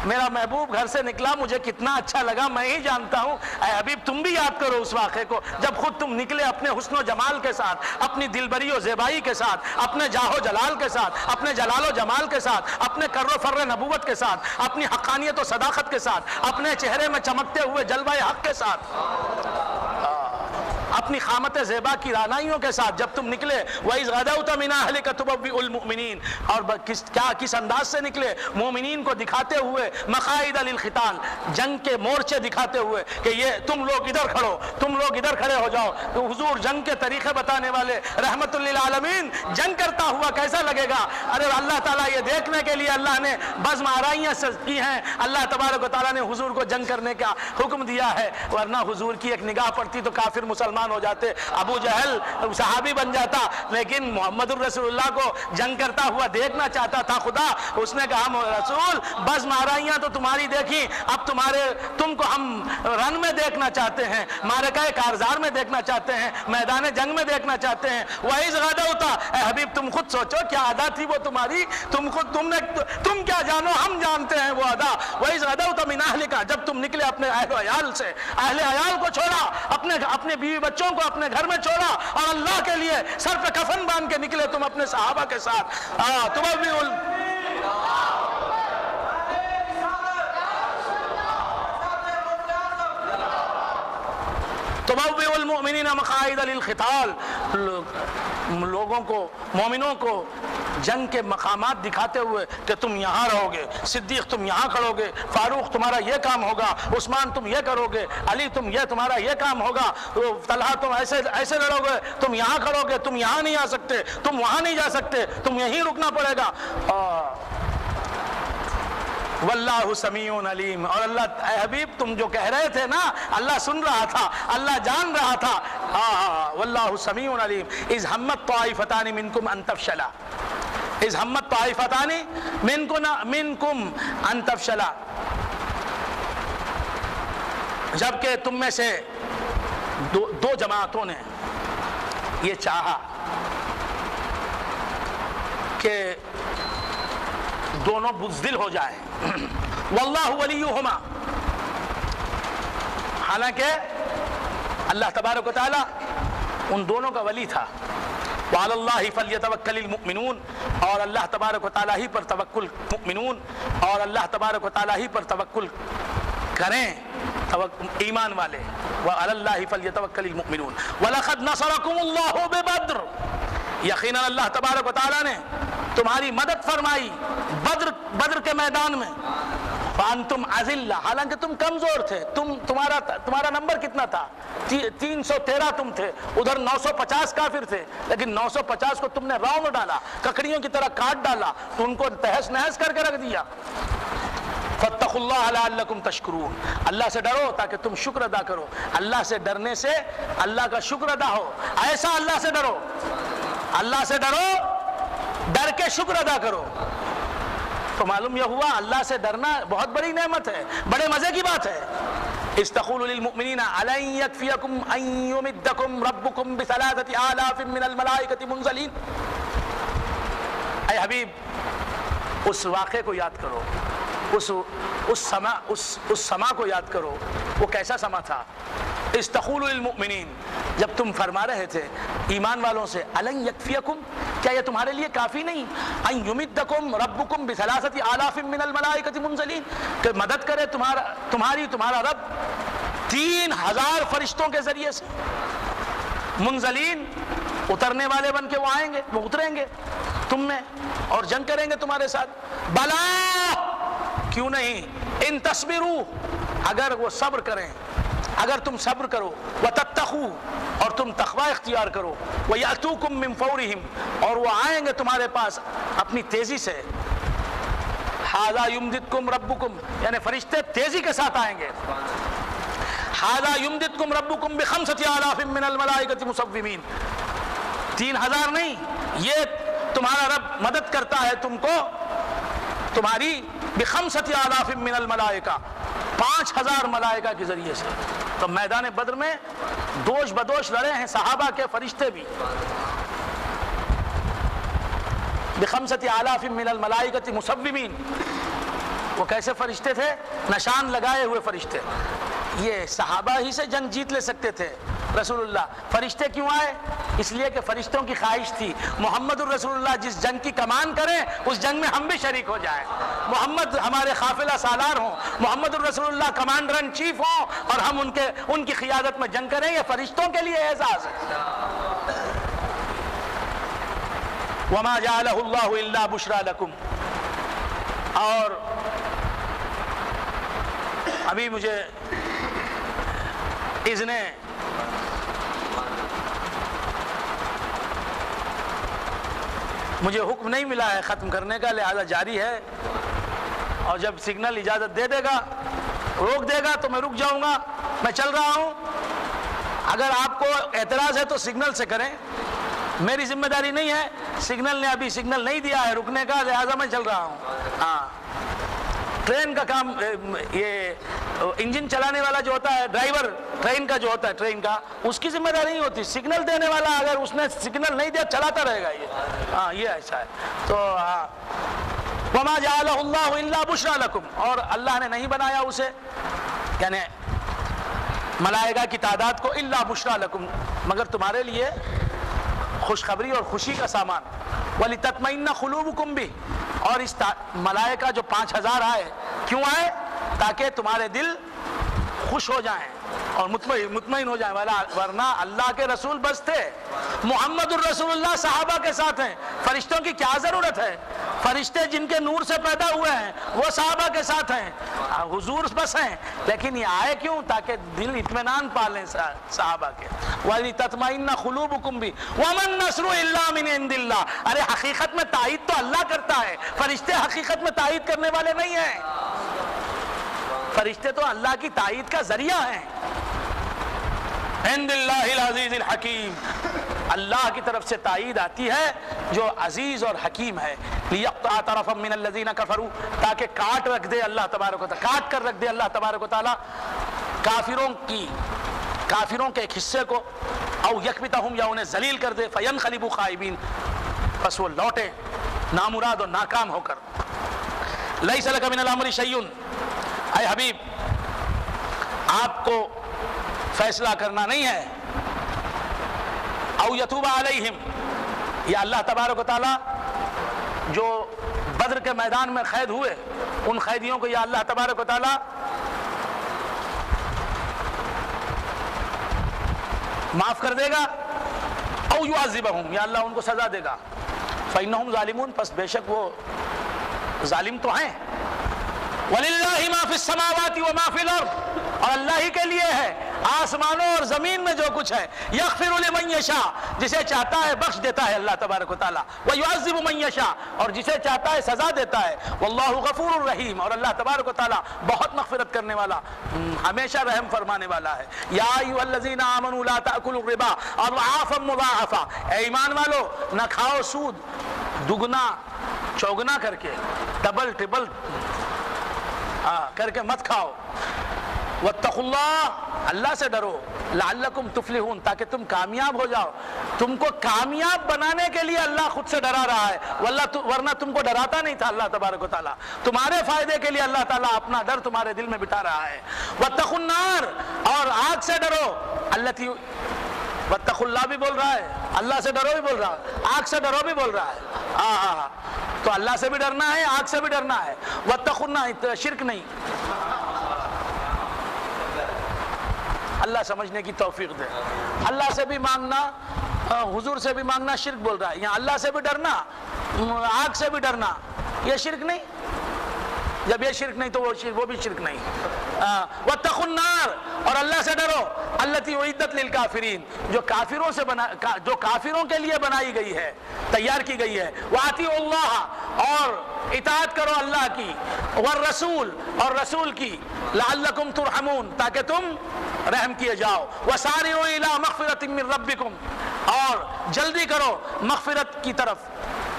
میرا محبوب گھر سے نکلا، مجھے کتنا اچھا لگا میں ہی جانتا ہوں۔ اے حبیب تم بھی یاد کرو اس واقعے کو جب خود تم نکلے اپنے حسن و جمال کے ساتھ، اپنی دلبری و زیبائی کے ساتھ، اپنے جاہ و جلال کے ساتھ، اپنے جلال و جمال کے ساتھ، اپنے کر و فر نبوت کے ساتھ، اپنی حقانیت و صداقت کے ساتھ، اپنے چہرے میں چمکتے ہوئے جلوہ حق کے ساتھ، اپنی خامت زیبا کی رانائیوں کے ساتھ جب تم نکلے، وَإِذْ غَدَوْتَ مِنْ أَهْلِكَ تُبَوِّئُ الْمُؤْمِنِينَ، اور کس انداز سے نکلے، مومنین کو دکھاتے ہوئے مقاعد للقتال، جنگ کے مورچے دکھاتے ہوئے کہ یہ تم لوگ ادھر کھڑو، تم لوگ ادھر کھڑے ہو جاؤ۔ تو حضور جنگ کے طریقے بتانے والے رحمت للعالمین، جنگ کرتا ہوا کیسا لگے گا؟ ارے اللہ تعالیٰ یہ دیکھنے کے لیے اللہ نے بزم آرائیاں کی ہیں، اللہ تبارک و تعالیٰ نے حضور کو جنگ کرنے کا حکم دیا ہے، ورنہ حضور کی ایک نگاہ پڑتی تو کافر مسلمان ہو جاتے، ابو جہل صحابی بن جاتا، لیکن محمد الرسول اللہ کو جنگ کرتا ہوا دیکھنا چاہتا تھا خدا۔ اس نے کہا رسول بس مارائیاں تو تمہاری دیکھی، اب تم کو ہم رن میں دیکھنا چاہتے ہیں، معرکہ کارزار میں دیکھنا چاہتے ہیں، میدان جنگ میں دیکھنا چاہتے ہیں۔ وَإِذْ غَدَوْتَ، اے حبیب تم خود سوچو کیا ادا تھی وہ تمہاری، تم کیا جانو، ہم جانتے ہیں وہ ادا۔ وَإِذْ غَدَوْتَ مِنْ أَهْلِكَ، جب تم نکلے اپنے اہل و عیال سے، اہل عیال کو چھوڑا، اپنے بیوی بچوں کو اپنے گھر میں چھوڑا اور اللہ کے لیے سر پہ کفن باندھ کے نکلے تم اپنے صحابہ کے ساتھ۔ تبوئ المؤمنین مقاعد للقتال، لوگوں کو، مومنوں کو جنگ کے مقامات دکھاتے ہوئے کہ تم یہاں رہو گے، صدیق تم یہاں کھڑو گے، فاروق تمہارا یہ کام ہوگا، عثمان تم یہ کرو گے، علی تمہارا یہ کام ہوگا، طلحہ تم ایسے لڑو گے، تم یہاں کھڑو گے، تم یہاں نہیں آ سکتے، تم وہاں نہیں جا سکتے، تم یہیں رکنا پڑے گا۔ واللہ سمیع علیم، اور اللہ اے حبیب تم جو کہہ رہے تھے نا اللہ سن رہا تھا، اللہ جان رہا تھا۔ واللہ سمیع علیم۔ اذ ہمت طائفتان منکم ان تفشلا، اذ ہمت طائفتان منکم ان تفشلا، جبکہ تم میں سے دو جماعتوں نے یہ چاہا کہ دونوں بزدل ہو جائیں، واللہ ولیہما، حالانکہ اللہ تبارک و تعالی ان دونوں کا ولی تھا۔ وعلی اللہ فلیتوکل المؤمنون، اور اللہ تبارک و تعالی ہی پر توکل مؤمنون، اور اللہ تبارک و تعالی ہی پر توکل کریں ایمان والے۔ وعلی اللہ فلیتوکل المؤمنون ولقد نصرکم اللہ ببدر، یقینا اللہ تبارک و تعالی نے تمہاری مدد فرمائی بدر کے میدان میں۔ فانتم اذلہ، حالانکہ تم کمزور تھے، تمہارا نمبر کتنا تھا؟ 313 تم تھے، ادھر 950 کافر تھے، لیکن 950 کو تم نے راؤنڈ ڈالا، ککڑیوں کی طرح کاٹ ڈالا، تو ان کو تہس نہس کر کے رکھ دیا۔ فاتقوا اللہ لعلکم تشکرون، اللہ سے ڈرو تاکہ تم شکر ادا کرو۔ اللہ سے ڈرنے سے اللہ کا شکر ادا ہو، ایسا اللہ سے ڈرو، اللہ سے ڈرو، ڈر کے شکر ادا کرو۔ تو معلوم یہ ہوا اللہ سے ڈرنا بہت بڑی نعمت ہے، بڑے مزے کی بات ہے۔ استقولوا للمؤمنین الن یکفیکم ان یمدکم ربکم بثلاثۃ آلاف من الملائکۃ منزلین۔ اے حبیب اس واقعے کو یاد کرو، اس سما کو یاد کرو، وہ کیسا سما تھا۔ استقولوا للمؤمنین، جب تم فرما رہے تھے ایمان والوں سے، الن یکفیکم، کیا یہ تمہارے لیے کافی نہیں، ان یمدکم ربکم بثلاثۃ آلاف من الملائکۃ منزلین، کہ مدد کرے تمہارا رب 3000 فرشتوں کے ذریعے سے، منزلین اترنے والے بن کے وہ آئیں گے، وہ اتریں گے تم میں اور جنگ کریں گے تمہارے ساتھ۔ بلا، کیوں نہیں، ان تصبروا، اگر وہ صبر کریں، اگر تم صبر کرو، وتتقوا، اور تم تقوی اختیار کرو، وَيَأْتُوكُم مِّن فَوْرِهِمْ، اور وہ آئیں گے تمہارے پاس اپنی تیزی سے۔ هَذَا يُمْدِدْكُمْ رَبُّكُمْ، یعنی فرشتے تیزی کے ساتھ آئیں گے۔ هَذَا يُمْدِدْكُمْ رَبُّكُمْ بِخَمْسَةِ آلَافٍ مِّنَ الْمَلَائِكَةِ مُصَوِّمِينَ، 3000 نہیں، یہ تمہارا رب مدد کرتا ہے تم کو تمہاری بِخَمْسَةِ آلَافٍ مِّنَ الْمَلَائِكَةِ، 5000 ملائکہ کے ذریعے سے۔ تو میدان بدر میں دوش بدوش لڑے ہیں صحابہ کے فرشتے بھی۔ بِخَمْسَةِ آلَافٍ مِّنَ الْمَلَائِكَةِ مُصَوِّمِينَ، وہ کیسے فرشتے تھے؟ نشان لگائے ہوئے فرشتے. یہ صحابہ ہی سے جنگ جیت لے سکتے تھے رسول اللہ. فرشتے کیوں آئے؟ اس لیے کہ فرشتوں کی خواہش تھی محمد الرسول اللہ جس جنگ کی کمان کریں اس جنگ میں ہم بھی شریک ہو جائیں. محمد ہمارے قافلہ سالار ہوں, محمد الرسول اللہ کمانڈر ان چیف ہوں, اور ہم ان کی قیادت میں جنگ کریں. یہ فرشتوں کے لیے اعزاز ہے. وما جعلہ اللہ الا بشرا لکم. اور ابھی مجھے مجھے حکم نہیں ملا ہے ختم کرنے کا, لہذا جاری ہے, اور جب سگنل اجازت دے دے گا روک دے گا تو میں رک جاؤں گا. میں چل رہا ہوں, اگر آپ کو اعتراض ہے تو سگنل سے کریں, میری ذمہ داری نہیں ہے. سگنل نے ابھی سگنل نہیں دیا ہے رکنے کا, لہذا میں چل رہا ہوں. ہاں, ٹرین کا کام, یہ انجن چلانے والا جو ہوتا ہے ڈرائیور ٹرین کا جو ہوتا ہے ٹرین کا, اس کی ذمہ داری نہیں ہوتی. سگنل دینے والا اگر اس نے سگنل نہیں دیا چلاتا رہے گا یہ. ہاں, یہ ایسا ہے. تو وما جعلہ اللہ الا بشرا لکم, اور اللہ نے نہیں بنایا اسے یعنی ملائکہ کی تعداد کو الا بشرا لکم, مگر تمہارے لیے خوشخبری اور خوشی کا سامان. وَلِتَطْمَئِنَّ قُلُوبُكُمْ بِهِ, اور اس ملائکہ جو 5000 آئے کیوں آئے؟ تاکہ تمہارے دل خوش ہو جائیں اور مطمئن ہو جائیں. ورنہ اللہ کے رسول بس تھے, محمد الرسول اللہ صحابہ کے ساتھ ہیں, فرشتوں کی کیا ضرورت ہے؟ فرشتے جن کے نور سے پیدا ہوئے ہیں وہ صحابہ کے ساتھ ہیں, حضور بس ہیں. لیکن یہ آئے کیوں؟ تاکہ دل اطمینان پا لیں صحابہ کے. وَلِتَطْمَئِنَّ قُلُوبُكُمْ بِهِ وَمَا النَّصْرُ إِلَّا مِنْ عِنْدِ اللَّهِ. ارے حقیقت میں تائید تو اللہ کرتا ہے, فرشتے حقیقت میں تائید کرنے والے نہیں ہیں. فرشتے تو اللہ کی تائید کا ذریعہ ہیں. عند اللہ العزیز الحکیم, اللہ کی طرف سے تائید آتی ہے جو عزیز اور حکیم ہے. لیقطع طرفا من الذین کفروا, تاکہ کاٹ رکھ دے اللہ تبارک و تعالی, کاٹ کر رکھ دے اللہ تبارک و تعالی کافروں کے ایک حصے کو, او یکبتہم, یا انہیں ذلیل کر دے, فینقلبوا خائبین, بس وہ لوٹے نامراد اور ناکام ہو کر. لیس لک من الامر شیء, اے حبیب آپ کو فیصلہ کرنا نہیں ہے. او یتوب علیہم, یا اللہ تبارک و تعالی جو بدر کے میدان میں قید ہوئے ان قیدیوں کو یا اللہ تبارک و تعالی معاف کر دے گا. او یعذبہم, یا اللہ ان کو سزا دے گا. فإنہم ظالمون, پس بے شک وہ ظالم تو ہیں. وَلِلَّهِ مَا فِي السَّمَاوَاتِ وَمَا فِي الْأَرْضِ, اور اللہ ہی کے لیے ہے آسمانوں اور زمین میں جو کچھ ہے. یغفر لمن یشاء, جسے چاہتا ہے بخش دیتا ہے اللہ تبارک و تعالیٰ. وَيُعَذِّبُ مَن یشاء, اور جسے چاہتا ہے سزا دیتا ہے. وَاللَّهُ غَفُورٌ رَحِيمٌ, اور اللہ تبارک و تعالیٰ بہت مغفرت کرنے والا, ہمیشہ رحم فرمانے والا ہے. یا ایھا الذین آمنوا لا تأکلوا الربا اضعافا مضاعفا, اے ایمان والو نہ کھاؤ سود دگنا چوگنا کر کے, ڈبل ٹربل کر کے مت کھاؤ. واتقوا اللہ, اللہ سے ڈرو. لعلکم تفلحون, تاکہ تم کامیاب ہو جاؤ. تم کو کامیاب بنانے کے لیے اللہ خود سے ڈرا رہا ہے, ورنہ تم کو ڈراتا نہیں تھا اللہ تبارک و تعالیٰ. تمہارے فائدے کے لیے اللہ تعالیٰ اپنا ڈر تمہارے دل میں بٹھا رہا ہے. واتقوا النار, اور آگ سے ڈرو. التی, واتقوا اللہ بھی بول رہا ہے, اللہ سے ڈرو بھی بول رہا ہے, آگ سے ڈرو بھی بول رہا ہے. تو اللہ سے بھی ڈرنا ہے, آگ سے بھی ڈرنا ہے. واتقوا النار, شرک نہیں. اللہ سمجھنے کی توفیق دے. اللہ سے بھی مانگنا, حضور سے بھی مانگنا شرک بول رہا ہے. یہاں اللہ سے بھی ڈرنا, آگ سے بھی ڈرنا, یہ شرک نہیں. جب یہ شرک نہیں تو وہ بھی شرک نہیں. واتقوا النار, اور اللہ سے ڈرو. التی اعدت للکافرین, جو کافروں کے لیے بنائی گئی ہے, تیار کی گئی ہے. واطیعوا اللہ, اور اطاعت کرو اللہ کی. والرسول, اور رسول کی. لعلکم ترحمون, تاکہ تم رحم کیے جاؤ. وسارعوا الی مغفرۃ من ربکم, اور جلدی کرو مغفرت کی طرف,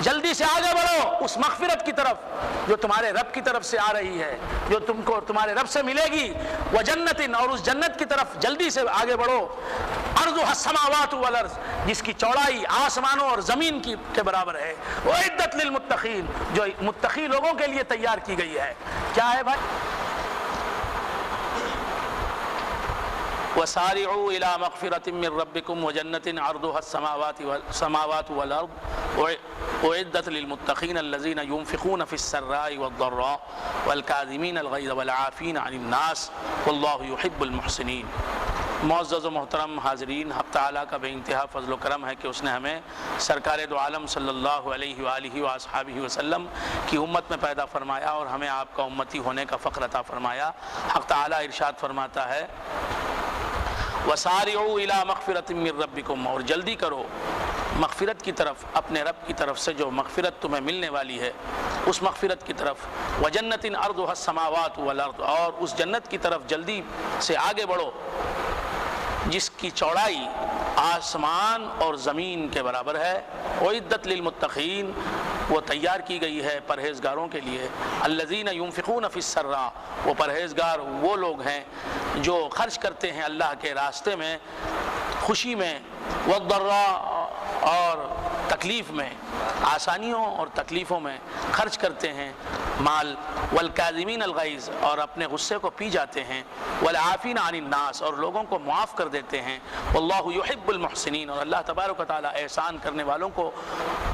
جلدی سے آگے بڑھو اس مغفرت کی طرف جو تمہارے رب کی طرف سے آ رہی ہے, جو تم کو تمہارے رب سے ملے گی. وجنت, اور اس جنت کی طرف جلدی سے آگے بڑھو. عرضها السماوات والارض، جس کی چوڑائی آسمانوں اور زمین کے برابر ہے، اعدت للمتقین، جو متقی لوگوں کے لیے تیار کی گئی ہے۔ کیا ہے بھائی؟ وسارعوا الى مغفرة من ربكم وجنة عرضها السماوات والارض اعدت للمتقين الذين ينفقون في السراء والضراء والكاظمين الغيظ والعافين عن الناس والله يحب المحسنين۔ معزز و محترم حاضرین، حق تعالیٰ کا بے انتہا فضل و کرم ہے کہ اس نے ہمیں سرکار دو عالم صلی اللہ علیہ وآلہ وآصحابہ وسلم کی امت میں پیدا فرمایا اور ہمیں آپ کا امتی ہونے کا فخر عطا فرمایا۔ حق تعالیٰ ارشاد فرماتا ہے وَسَارِعُوا إِلَىٰ مَغْفِرَةٍ مِّن رَبِّكُمْ، اور جلدی کرو مغفرت کی طرف، اپنے رب کی طرف سے جو مغفرت تمہیں ملنے والی ہے اس مغفرت کی طرف، وَجَنَّةٍ عَرْضُهَا السَّمَاوَاتُ وَالْأَرْضُ، اور اس جنت کی طرف جلدی سے آگے بڑھو جس کی چوڑائی آسمان اور زمین کے برابر ہے، اعدت للمتقین، وہ تیار کی گئی ہے پرہیزگاروں کے لیے، الذین ينفقون فی السراء، وہ پرہیزگار وہ لوگ ہیں جو خرچ کرتے ہیں اللہ کے راستے میں خوشی میں، والضراء، اور تکلیف میں، آسانیوں اور تکلیفوں میں خرچ کرتے ہیں مال، والکاظمین الغیظ، اور اپنے غصے کو پی جاتے ہیں، والعافین عن الناس، اور لوگوں کو معاف کر دیتے ہیں، واللہ یحب المحسنین، اور اللہ تبارک و تعالی احسان کرنے والوں کو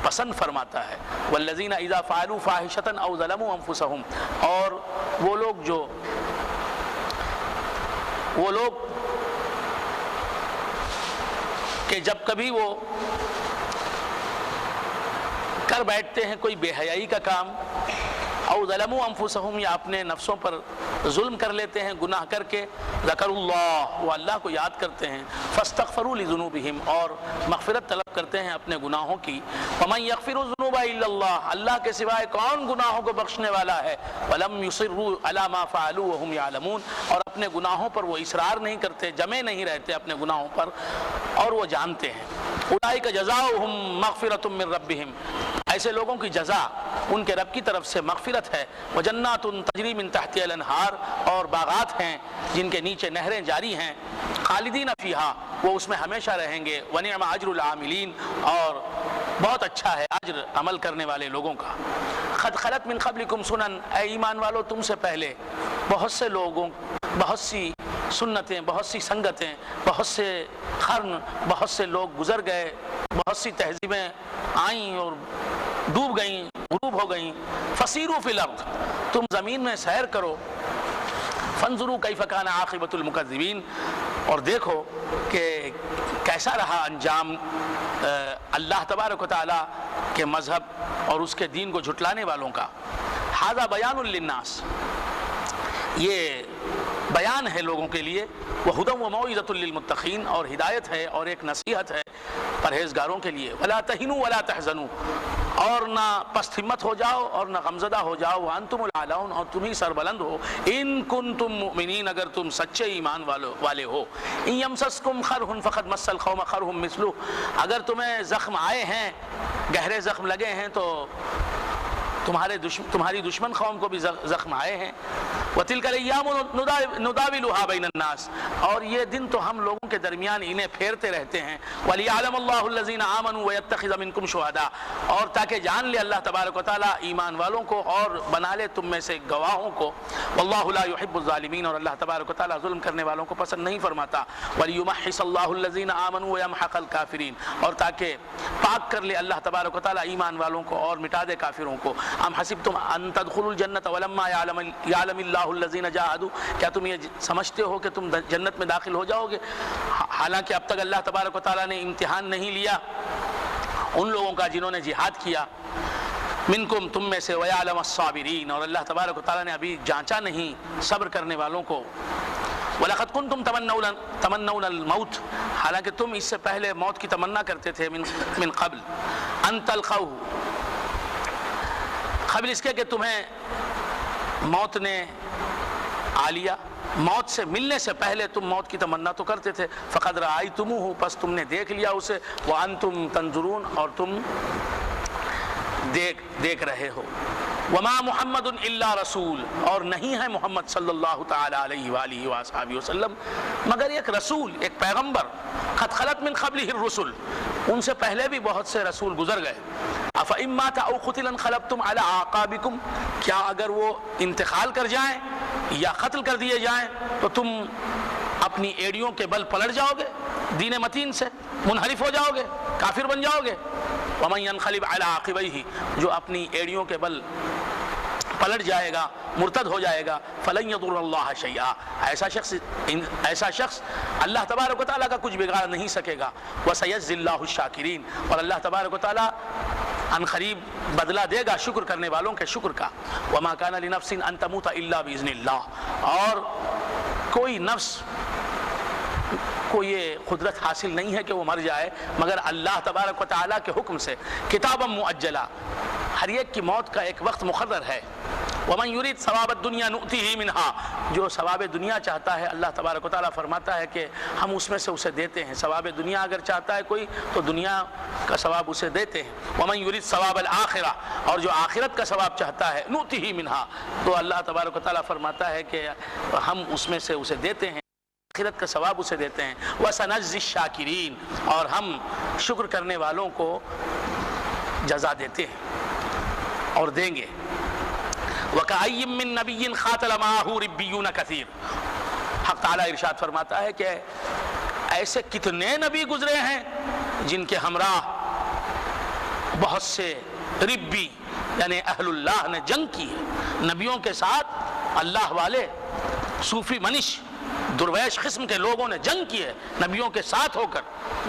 پسند فرماتا ہے، والذین اذا فعلوا فاحشۃ او ظلموا انفسهم، اور وہ لوگ کہ جب کبھی وہ کر بیٹھتے ہیں کوئی بے حیائی کا کام، او ظلموا انفسهم، یا اپنے نفسوں پر ظلم کر لیتے ہیں گناہ کر کے، ذکر اللہ، وہ اللہ کو یاد کرتے ہیں، فاستغفروا لذنوبہم، اور مغفرت طلب کرتے ہیں اپنے گناہوں کی، ومن یغفر الذنوب الا اللہ، اللہ کے سوائے کون گناہوں کو بخشنے والا ہے، ولم یصروا علی ما فعلوا وهم یعلمون، اور اپنے گناہوں پر وہ اصرار نہیں کرتے، جمے نہیں رہتے اپنے گناہوں پر اور وہ جانتے ہیں، اولئک جزاؤہم مغفرۃ من ربہم، ایسے لوگوں کی جزا ان کے رب کی طرف سے مغفرت ہے، وجنات تجری من تحتها الانہار، اور باغات ہیں جن کے نیچے نہریں جاری ہیں، خالدین فیہا، وہ اس میں ہمیشہ رہیں گے، ونعم اجر العاملین، اور بہت اچھا ہے اجر عمل کرنے والے لوگوں کا۔ قد خلت من قبلکم سنن، اے ایمان والو تم سے پہلے بہت سے لوگوں، بہت سی سنتیں، بہت سی سنگتیں، بہت سے قرن، بہت سے لوگ گزر گئے، بہت سی تہذیبیں آئیں اور ڈوب گئیں، غروب ہو گئیں، فسیروا فی الارض، تم زمین میں سیر کرو، فانظروا کیف کان عاقبۃ المکذبین، اور دیکھو کہ کیسا رہا انجام اللہ تبارک و تعالی کے مذہب اور اس کے دین کو جھٹلانے والوں کا۔ ھذا بیان للناس، یہ بیان ہے لوگوں کے لیے، وہدی وموعظۃ للمتقین، اور ہدایت ہے اور ایک نصیحت ہے پرہیزگاروں کے لیے، ولا تہنوا ولا تحزنوا، اور نہ پست ہمت ہو جاؤ اور نہ غمزدہ ہو جاؤ، وانتم الاعلون، اور تم ہی سربلند ہو، ان کنتم مؤمنین، اگر تم سچے ایمان والے ہو، ان یمسسکم قرح فقد مس القوم قرح مثلہ، اگر تمہیں زخم آئے ہیں، گہرے زخم لگے ہیں تو تمہاری دشمن قوم کو بھی زخم آئے ہیں، وَتِلْكَ الْأَيَّامُ نُدَاوِلُهَا بَيْنَ النَّاسِ، اور یہ دن تو ہم لوگوں کے درمیان انہیں پھیرتے رہتے ہیں، وَلِيَعْلَمَ اللَّهُ الَّذِينَ آمَنُوا وَيَتَّخِذَ مِنكُمْ شُهَدَاءَ، اور تاکہ جان لے اللہ تبارک و تعالیٰ ایمان والوں کو اور بنا لے تم میں سے گواہوں کو، وَاللَّهُ لَا يُحِبُّ الظَّالِمِينَ، اور اللہ تبارک و تعالیٰ ظلم کرنے والوں کو پسند نہیں فرماتا، وَلِيُمَحِّصَ اللَّهُ الَّذِينَ آمَنُوا وَيَمْحَقَ الْكَافِرِينَ، اور تاکہ پاک کر لے اللہ تبارک و تعالیٰ ایمان والوں کو اور مٹا دے کافروں کو، ام حسبتم ان تدخلوا الجنۃ ولما یعلم اللہ الذین جاہدوا، کیا تم یہ سمجھتے ہو کہ تم جنت میں داخل ہو جاؤ گے حالانکہ اب تک اللہ تبارک و تعالیٰ نے امتحان نہیں لیا ان لوگوں کا جنہوں نے جہاد کیا، منکم، تم میں سے، ویعلم الصابرین، اور اللہ تبارک و تعالیٰ نے ابھی جانچا نہیں صبر کرنے والوں کو، وَلَقَدْ كُنْتُمْ تَمَنَّوْنَ الْمَوْتَ، حالانکہ تم اس سے پہلے موت کی تمنا کرتے تھے، من قبل ان تلقوہ، قبل اس کے کہ تمہیں موت نے آ لیا، موت سے ملنے سے پہلے تم موت کی تمنا تو کرتے تھے، فقد رأیتموہ، پس تم نے دیکھ لیا اسے، وانتم تنظرون، اور تم دیکھ رہے ہو، وما محمد الا رسول، اور نہیں ہے محمد صلی اللہ تعالی علیہ وآلہ وآصحابہ وسلم مگر ایک رسول، ایک پیغمبر، قد خلت من قبلہ الرسل، ان سے پہلے بھی بہت سے رسول گزر گئے. افإن مات او قتل انقلبتم علی اعقابکم، کیا اگر وہ انتقال کر جائیں یا قتل کر دیے جائیں تو تم اپنی ایڑیوں کے بل پلٹ جاؤ گے، دین متین سے منحرف ہو جاؤ گے، کافر بن جاؤ گے. ومن ينقلب على عقبیہ، جو اپنی ایڑیوں کے بل پلٹ جائے گا، مرتد ہو جائے گا، فلن یضر اللہ شیئا، ایسا شخص اللہ تبارک و تعالیٰ کا کچھ بگاڑ نہیں سکے گا. وسیجزی اللہ الشاکرین، اور اللہ تبارک و تعالیٰ ان قریب بدلہ دے گا شکر کرنے والوں کے شکر کا. وما کان لنفس ان تموت الا باذن اللہ، اور کوئی نفس کو یہ قدرت حاصل نہیں ہے کہ وہ مر جائے مگر اللہ تبارک و تعالیٰ کے حکم سے. کتابا مؤجلا، ہر ایک کی موت کا ایک وقت مقرر ہے. ومن یرید ثواب الدنیا نؤتیہ منہا، جو ثواب دنیا چاہتا ہے اللہ تبارک و تعالیٰ فرماتا ہے کہ ہم اس میں سے اسے دیتے ہیں. ثواب دنیا اگر چاہتا ہے کوئی تو دنیا کا ثواب اسے دیتے ہیں. ومن یرید ثواب الآخرہ، اور جو آخرت کا ثواب چاہتا ہے نؤتیہ منہا، تو اللہ تبارک و تعالیٰ فرماتا ہے کہ ہم اس میں سے اسے دیتے ہیں، آخرت کا ثواب اسے دیتے ہیں. وسنجزی الشاکرین، اور ہم شکر کرنے والوں کو جزا دیتے ہیں اور دیں گے. وَكَأَيٍّ مِّن نَبِيٍّ قَاتَلَ مَعَهُ رِبِّيُّونَ كَثِيرٌ، حق تعالیٰ ارشاد فرماتا ہے کہ ایسے کتنے نبی گزرے ہیں جن کے ہمراہ بہت سے ربی یعنی اہل اللہ نے جنگ کی ہے. نبیوں کے ساتھ اللہ والے صوفی منش درویش قسم کے لوگوں نے جنگ کی ہے، نبیوں کے ساتھ ہو کر.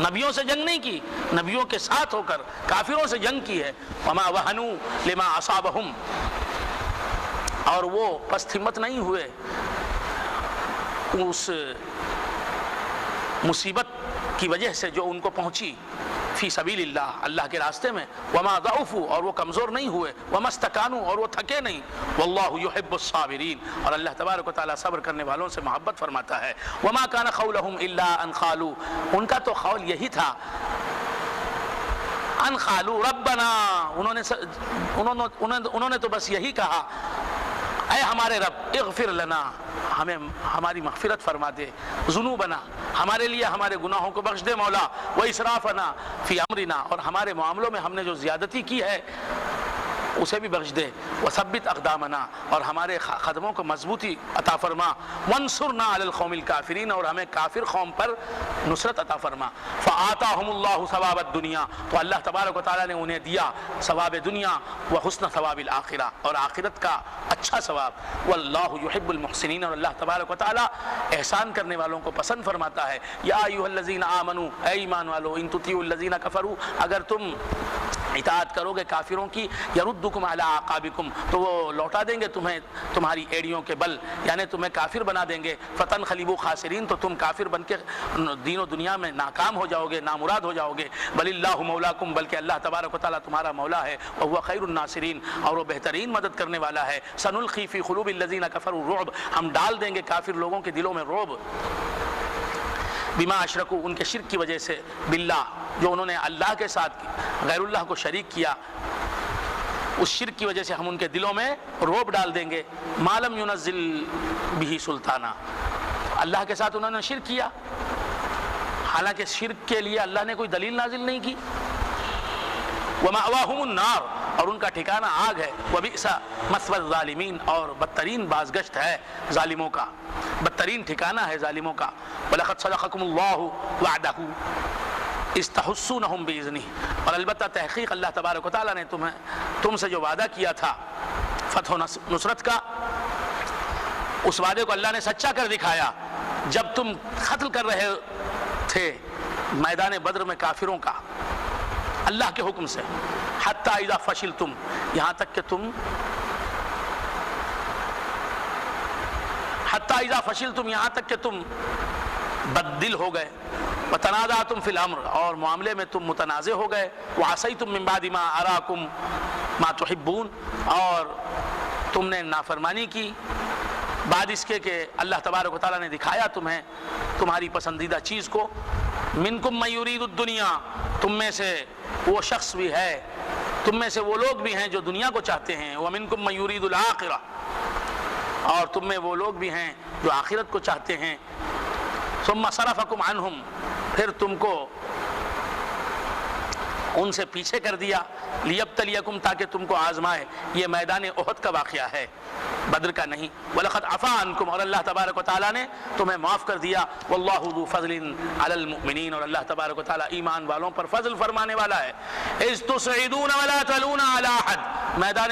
نبیوں سے جنگ نہیں کی، نبیوں کے ساتھ ہو کر کافروں سے جنگ کی ہے. وَمَا وَهَنُوا لِمَا أَصَابَهُمْ، اور وہ پست ہمت نہیں ہوئے اس مصیبت کی وجہ سے جو ان کو پہنچی فی سبیل اللہ، اللہ کے راستے میں. وما ضعفوا، اور وہ کمزور نہیں ہوئے. وما استکانوا، اور وہ تھکے نہیں. واللہ یحب الصابرین، اور اللہ تبارک و تعالیٰ صبر کرنے والوں سے محبت فرماتا ہے. وما کان قولهم الا ان قالوا، ان کا تو قول یہی تھا ان قالوا ربنا، انہوں نے تو بس یہی کہا اے ہمارے رب اغفر لنا، ہمیں ہماری مغفرت فرما دے. ذنوبنا، ہمارے لیے ہمارے گناہوں کو بخش دے مولا. واسرافنا فی امرنا، اور ہمارے معاملوں میں ہم نے جو زیادتی کی ہے اسے بھی بخش دے. وثبت اقدامنا، اور ہمارے قدموں کو مضبوطی عطا فرما. وانصرنا علی القوم الکافرین، اور ہمیں کافر قوم پر نصرت عطا فرما. فآتاہم اللہ ثواب الدنیا، تو اللہ تبارک و تعالیٰ نے انہیں دیا ثواب دنیا وحسن ثواب الآخرہ، اور آخرت کا اچھا ثواب. واللہ یحب المحسنین، اور اللہ تبارک و تعالیٰ احسان کرنے والوں کو پسند فرماتا ہے. یا ایھا الذین آمنوا، اے ایمان والو، ان تطیعوا الذین کفروا، اگر تم اطاعت کرو گے کافروں کی، یردکم علی اعقابکم، تو وہ لوٹا دیں گے تمہیں تمہاری ایڑیوں کے بل، یعنی تمہیں کافر بنا دیں گے. فتنقلبوا خاسرین، تو تم کافر بن کے دین و دنیا میں ناکام ہو جاؤ گے، نامراد ہو جاؤ گے. بل اللہ مولاکم، بلکہ اللہ تبارک و تعالیٰ تمہارا مولا ہے. وہو خیر الناصرین، اور وہ بہترین مدد کرنے والا ہے. سنلقی فی قلوب الذین کفروا الرعب، ہم ڈال دیں گے کافر لوگوں کے دلوں میں رعب. بما اشرکو، ان کے شرک کی وجہ سے. باللہ، جو انہوں نے اللہ کے ساتھ غیر اللہ کو شریک کیا، اس شرک کی وجہ سے ہم ان کے دلوں میں رعب ڈال دیں گے. ما لم ینزل بہ سلطانہ، اللہ کے ساتھ انہوں نے شرک کیا، حالانکہ شرک کے لیے اللہ نے کوئی دلیل نازل نہیں کی. ومأواہم النار، اور ان کا ٹھکانہ آگ ہے. وبئس مثوى الظالمین، اور بدترین بازگشت ہے ظالموں کا، بدترین ٹھکانہ ہے ظالموں کا. وَلَقَدْ صَدَقَكُمُ اللَّهُ وَعْدَهُ إِذْ تَحُسُّونَهُم بِإِذْنِهِ، اور البتہ تحقیق اللہ تبارک و تعالیٰ نے تم سے جو وعدہ کیا تھا فتح و نصرت کا، اس وعدے کو اللہ نے سچا کر دکھایا جب تم قتل کر رہے تھے میدان بدر میں کافروں کا اللہ کے حکم سے. حتی اذا فشلتم، یہاں تک کہ تم حتی اذا فشلتم، یہاں تک کہ تم بددل ہو گئے. وتنازعتم فی الامر، اور معاملے میں تم متنازع ہو گئے. وعصیتم من بعد ما اراکم ما تحبون، اور تم نے نافرمانی کی بعد اس کے کہ اللہ تبارک و تعالیٰ نے دکھایا تمہیں تمہاری پسندیدہ چیز کو. منکم من یرید الدنیا، تم میں سے وہ شخص بھی ہے، تم میں سے وہ لوگ بھی ہیں جو دنیا کو چاہتے ہیں. ومنکم من یرید الآخرہ، اور تم میں وہ لوگ بھی ہیں جو آخرت کو چاہتے ہیں. ثم صرفکم عنہم، پھر تم کو ان سے پیچھے کر دیا، لیبتلیکم تاکہ تم کو آزمائے۔ یہ میدان احد کا واقعہ ہے، بدر کا نہیں۔ وَلَقَدْ عَفَا عَنْكُمْ، اور اللہ تبارک و تعالیٰ نے تمہیں معاف کر دیا۔ وَاللَّهُ ذُو فَضْلٍ عَلَى الْمُؤْمِنِينَ، اور اللہ تبارک و تعالیٰ ایمان والوں پر فضل فرمانے والا ہے۔ إِذْ تُصْعِدُونَ وَلَا تَلُونَ عَلَىٰ أَحَدٍ، میدان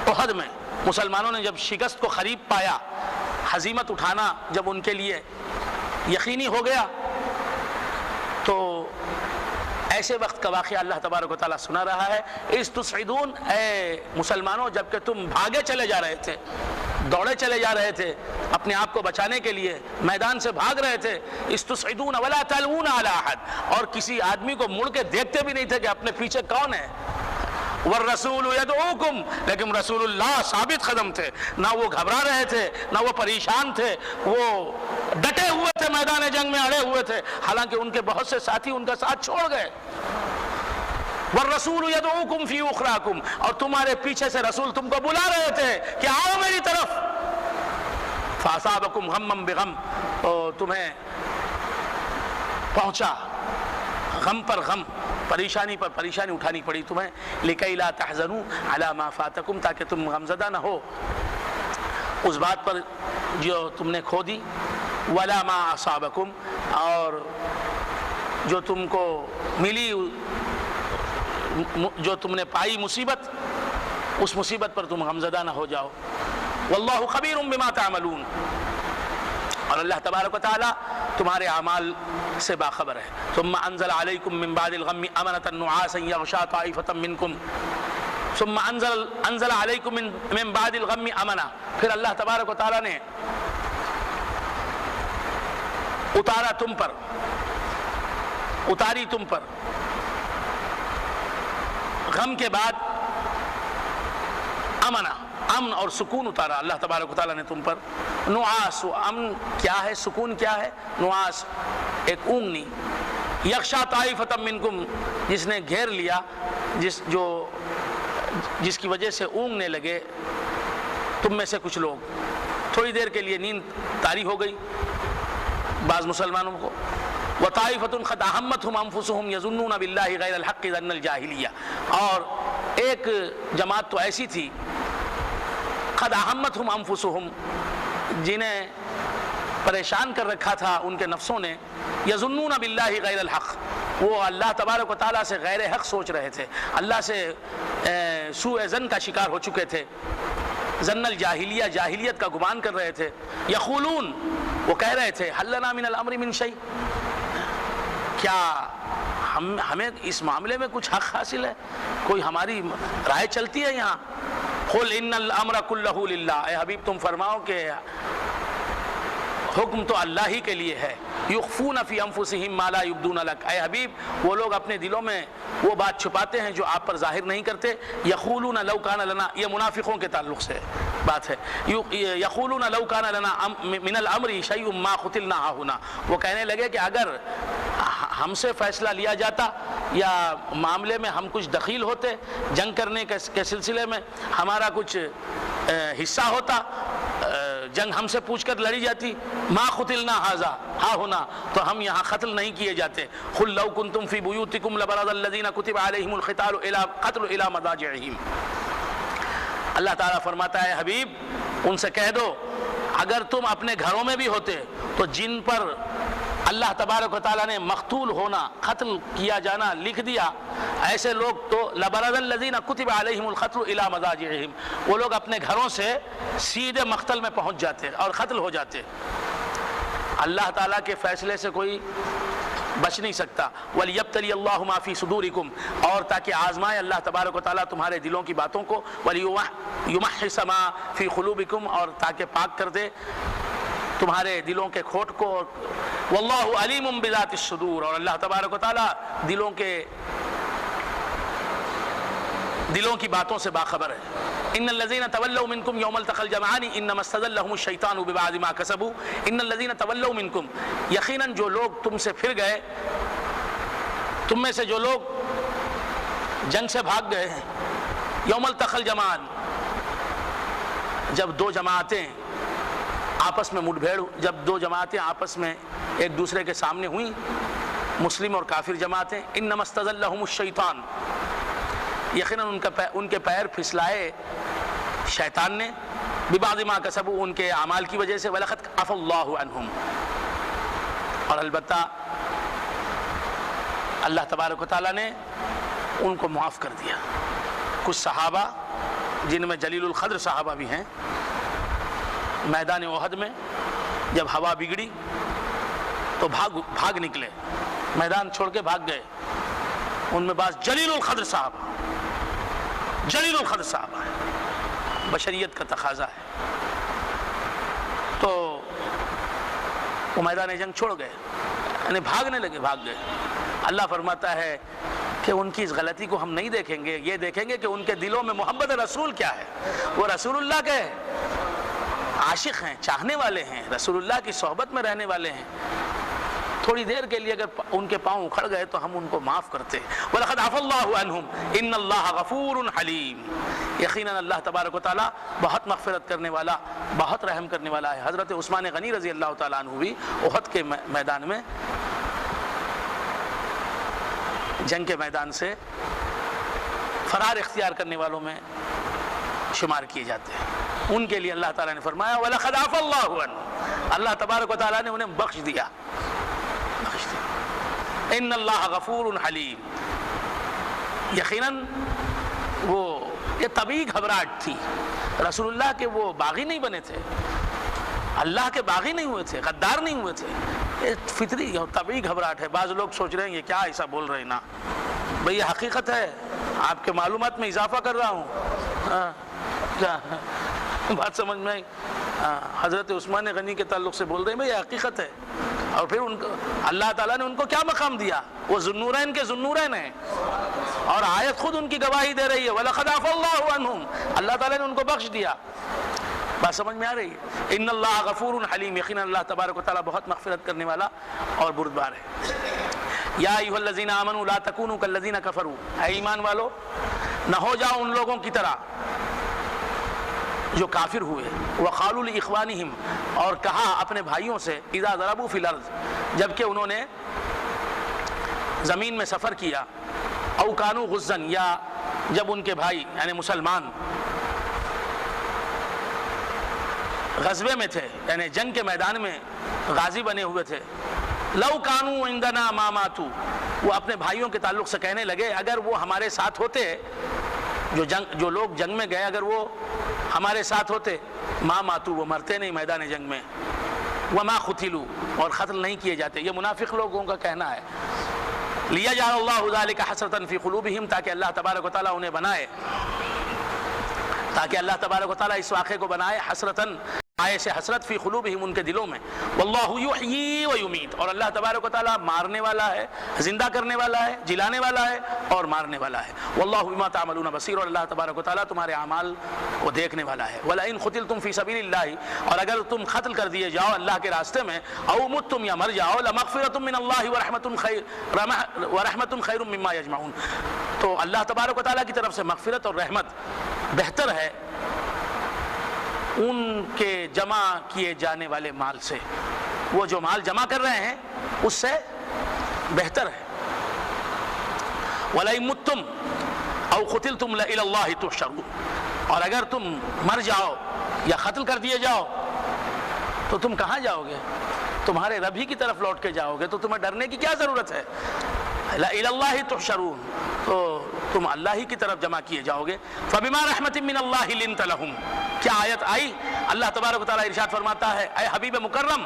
احد میں مسلمانوں نے جب شکست کو قریب پایا، ہزیمت اٹھانا جب ان کے لیے یقینی ہو گیا، تو ایسے وقت کا واقعہ اللہ تبارک و تعالیٰ سنا رہا ہے۔ اِذْ تُصْعِدُونَ، اے مسلمانوں جب کہ تم بھاگے چلے جا رہے تھے، دوڑے چلے جا رہے تھے، اپنے آپ کو بچانے کے لیے میدان سے بھاگ رہے تھے۔ اِذْ تُصْعِدُونَ وَلَا تَلْوُونَ عَلَىٰ أَحَدٍ، اور کسی آدمی کو مڑ کے دیکھتے بھی نہیں تھے کہ اپنے پیچھے کون ہے۔ والرسول يدعوكم، لیکن رسول اللہ ثابت قدم تھے، نہ وہ گھبرا رہے تھے، نہ وہ پریشان تھے، وہ ڈٹے ہوئے تھے، میدان جنگ میں اڑے ہوئے تھے، حالانکہ ان کے بہت سے ساتھی ان کا ساتھ چھوڑ گئے۔ والرسول يدعوكم في اخراكم، اور تمہارے پیچھے سے رسول تم کو بلا رہے تھے کہ آؤ میری طرف۔ فاصابكم غما بغم، اور تمہیں پہنچا غم پر غم، پریشانی پر پریشانی اٹھانی پڑی تمہیں۔ لِكَيْ لَا تَحْزَنُوا عَلَىٰ مَا فَاتَكُمْ، تاکہ تم غمزدہ نہ ہو اس بات پر جو تم نے کھو دی۔ وَلَا مَا أَصَابَكُمْ، اور جو تم کو ملی، جو تم نے پائی مصیبت، اس مصیبت پر تم غمزدہ نہ ہو جاؤ۔ وَاللَّهُ خَبِيرٌ بِمَا تَعْمَلُونَ، اور اللہ تبارک و تعالیٰ تمہارے اعمال سے باخبر ہے۔ ثم انزل علیکم من بعد الغم امنة نعاسا یغشا طائفة منکم، ثم انزل علیکم من بعد الغم امنة، پھر اللہ تبارک و تعالیٰ نے اتارا تم پر، اتاری تم پر غم کے بعد امن اور سکون اتارا اللہ تبارک و تعالیٰ نے تم پر۔ نعاس، امن کیا ہے، سکون کیا ہے؟ نعاس ایک اونگنی، یغشا طائفة منکم، جس نے گھیر لیا، جس کی وجہ سے اونگنے لگے تم میں سے کچھ لوگ، تھوڑی دیر کے لیے نیند طاری ہو گئی بعض مسلمانوں کو۔ وطائفة قد أهمتهم أنفسهم يظنون بالله غير الحق ظن الجاهلية، اور ایک جماعت تو ایسی تھی قد أهمتهم أنفسهم، جنہیں پریشان کر رکھا تھا ان کے نفسوں نے، يظنون بالله غير الحق، وہ اللہ تبارک و تعالیٰ سے غیر حق سوچ رہے تھے، اللہ سے سوء ظن کا شکار ہو چکے تھے، ظن الجاہلیہ، جاہلیت کا گمان کر رہے تھے۔ یقولون، وہ کہہ رہے تھے هل لنا من الامر من شيء، کیا ہمیں اس معاملے میں کچھ حق حاصل ہے، کوئی ہماری رائے چلتی ہے یہاں؟ قل ان الامر كله للہ، اے حبیب تم فرماؤ کہ حکم تو اللہ ہی کے لیے ہے۔ یخفون فی انفسہم ما لا یبدون لک، اے حبیب وہ لوگ اپنے دلوں میں وہ بات چھپاتے ہیں جو آپ پر ظاہر نہیں کرتے۔ یقولون لو کان لنا، یہ منافقوں کے تعلق سے بات ہے۔ یقولون لو کان لنا من الامر شیء ما قتلنا ہاہنا، وہ کہنے لگے کہ اگر ہم سے فیصلہ لیا جاتا یا معاملے میں ہم کچھ دخیل ہوتے، جنگ کرنے کے سلسلے میں ہمارا کچھ حصہ ہوتا، جنگ ہم سے پوچھ کر لڑی جاتی، ما قتلنا ہا ہونا، تو ہم یہاں قتل نہیں کیے جاتے۔ قل لو کنتم فی بیوتکم لبرز الذین کتب علیہم القتال الی مضاجعہم، اللہ تعالیٰ فرماتا ہے حبیب ان سے کہہ دو اگر تم اپنے گھروں میں بھی ہوتے تو جن پر اللہ تبارک و تعالیٰ نے مقتول ہونا، قتل کیا جانا لکھ دیا، ایسے لوگ تو لبرز الذین کتب علیہم القتل الی مضاجعہم، وہ لوگ اپنے گھروں سے سیدھے مقتل میں پہنچ جاتے اور قتل ہو جاتے۔ اللہ تعالیٰ کے فیصلے سے کوئی بچ نہیں سکتا۔ وَلِيَبْتَلِيَ اللَّهُ مَا فِي صُدُورِكُمْ، اور تاکہ آزمائے اللہ تبارک و تعالیٰ تمہارے دلوں کی باتوں کو، وَلِيُمَحِّصَ مَا فِي قُلُوبِكُمْ، اور تاکہ پاک کر دے تمہارے دلوں کے کھوٹ کو۔ وَاللَّهُ عَلِيمٌ بِذَاتِ الصُّدُورِ، اور اللہ تبارک و تعالیٰ دلوں کی باتوں سے باخبر ہے۔ ان الذين تولوا منكم يوم التقى الجمعان انما استزلهم الشيطان ببعض ما كسبوا ان الذين تولوا منكم، یقیناً جو لوگ تم سے پھر گئے، تم میں سے جو لوگ جنگ سے بھاگ گئے ہیں، یوم التقى الجمعان، جب دو جماعتیں آپس میں مٹ بھیڑ، جب دو جماعتیں آپس میں ایک دوسرے کے سامنے ہوئیں، مسلم اور کافر جماعتیں، انما استزلهم الشیطان، یقیناً ان کے پیر پھسلائے شیطان نے، ببعض ما کسبوا، ان کے اعمال کی وجہ سے، وَلَقَدْ عَفَا اللَّهُ عَنْهُمْ، اور البتہ اللہ تبارک و تعالیٰ نے ان کو معاف کر دیا۔ کچھ صحابہ جن میں جلیل القدر صحابہ بھی ہیں، میدان احد میں جب ہوا بگڑی تو بھاگ نکلے، میدان چھوڑ کے بھاگ گئے، ان میں بعض جلیل القدر صحابہ ہیں، بشریت کا تقاضا ہے، تو وہ میدان جنگ چھوڑ گئے، یعنی بھاگنے لگے، بھاگ گئے۔ اللہ فرماتا ہے کہ ان کی اس غلطی کو ہم نہیں دیکھیں گے، یہ دیکھیں گے کہ ان کے دلوں میں محبت رسول کیا ہے، وہ رسول اللہ کے عاشق ہیں، چاہنے والے ہیں، رسول اللہ کی صحبت میں رہنے والے ہیں۔ تھوڑی دیر کے لیے اگر ان کے پاؤں اکھڑ گئے تو ہم ان کو معاف کرتے ہیں۔ وَلَقَدْ عَفَا اللَّهُ عَنْهُمْ إِنَّ اللَّهَ غَفُورٌ حَلِيمٌ، یقیناً اللہ تبارک و تعالیٰ بہت مغفرت کرنے والا، بہت رحم کرنے والا ہے۔ حضرت عثمان غنی رضی اللہ تعالیٰ عنہ بھی احد کے میدان میں، جنگ کے میدان سے فرار اختیار کرنے والوں میں شمار کیے جاتے ہیں۔ ان کے لیے اللہ تعالیٰ نے فرمایا وَلَقَدْ عَفَا اللَّهُ عَنْهُمْ، اللہ تبارک و تعالیٰ نے انہیں بخش دیا۔ ان اللہ غفور حلیم، یقیناً وہ یہ طبیعی گھبراہٹ تھی، رسول اللہ کے وہ باغی نہیں بنے تھے، اللہ کے باغی نہیں ہوئے تھے، غدار نہیں ہوئے تھے، یہ فطری طبیعی گھبراہٹ ہے۔ بعض لوگ سوچ رہے ہیں یہ کیا ایسا بول رہے ہیں، نا بھئی یہ حقیقت ہے، آپ کے معلومات میں اضافہ کر رہا ہوں، بات سمجھ میں حضرت عثمان غنی کے تعلق سے بول رہے ہیں بھئی یہ حقیقت ہے۔ اور پھر ان کو اللہ تعالیٰ نے ان کو کیا مقام دیا، وہ ذوالنورین کے ذوالنورین ہیں، اور آیت خود ان کی گواہی دے رہی ہے وَلَقَدْ عَفَا اللَّهُ عَنْهُمْ، اللہ تعالیٰ نے ان کو بخش دیا۔ بات سمجھ میں آ رہی ہے؟ ان اللہ غفور حلیم، یقینا اللہ تبارک و تعالیٰ بہت مغفرت کرنے والا اور بردبار ہے۔ یا ایھا الذین آمنوا لا تکونوا کالذین کفروا، اے ایمان والو نہ ہو جاؤ ان لوگوں کی طرح جو کافر ہوئے، وقالوا لاخوانہم، اور کہا اپنے بھائیوں سے، اذا ضربوا فی الارض، جبکہ انہوں نے زمین میں سفر کیا، او کانوا غزا، یا جب ان کے بھائی یعنی مسلمان غزوے میں تھے، یعنی جنگ کے میدان میں غازی بنے ہوئے تھے، لو کانوا عندنا ما ماتوا، وہ اپنے بھائیوں کے تعلق سے کہنے لگے اگر وہ ہمارے ساتھ ہوتے، جو لوگ جنگ میں گئے اگر وہ ہمارے ساتھ ہوتے، ما ماتوا، وہ مرتے نہیں میدان جنگ میں، وما قتلوا، اور قتل نہیں کیے جاتے۔ یہ منافق لوگوں کا کہنا ہے۔ لیجعل اللہ ذلک حسرۃ فی قلوبہم، تاکہ اللہ تبارک و تعالیٰ انہیں بنائے، تاکہ اللہ تبارک و تعالیٰ اس واقعے کو بنائے حسرتاً، آئے سے حسرت فی قلوبہم، ان کے دلوں میں، واللہ یحیی و یمیت، اور اللہ تبارک و تعالیٰ مارنے والا ہے، زندہ کرنے والا ہے، جلانے والا ہے اور مارنے والا ہے، واللہ بما تعملون بصیر، اور اللہ تبارک و تعالیٰ تمہارے اعمال کو دیکھنے والا ہے۔ وَلَئِن قُتِلْتُمْ فِي سَبِيلِ اللَّهِ، اور اگر تم قتل کر دیے جاؤ اللہ کے راستے میں، او متم، یا مر جاؤ، لَمَغْفِرَةٌ مِّنَ اللَّهِ وَرَحْمَةٌ خَيْرٌ مِّمَّا يَجْمَعُونَ، تو اللہ تبارک و تعالیٰ کی طرف سے مغفرت اور رحمت بہتر ہے ان کے جمع کیے جانے والے مال سے، وہ جو مال جمع کر رہے ہیں اس سے بہتر ہے۔ وَلَئِن مُتُّمْ أَوْ قُتِلْتُمْ لَإِلَى اللَّهِ تُحْشَرُونَ، اور اگر تم مر جاؤ یا قتل کر دیے جاؤ تو تم کہاں جاؤ گے؟ تمہارے رب ہی کی طرف لوٹ کے جاؤ گے، تو تمہیں ڈرنے کی کیا ضرورت ہے؟ لَإِلَى اللَّهِ تُحْشَرُونَ، تو تم اللہ ہی کی طرف جمع کیے جاؤ گے۔ فَبِمَا رَحْمَةٍ مِّنَ اللَّهِ لِنْتَ لَهُمْ، کیا آیت آئی؟ اللہ تبارک و تعالیٰ ارشاد فرماتا ہے اے حبیب مکرم،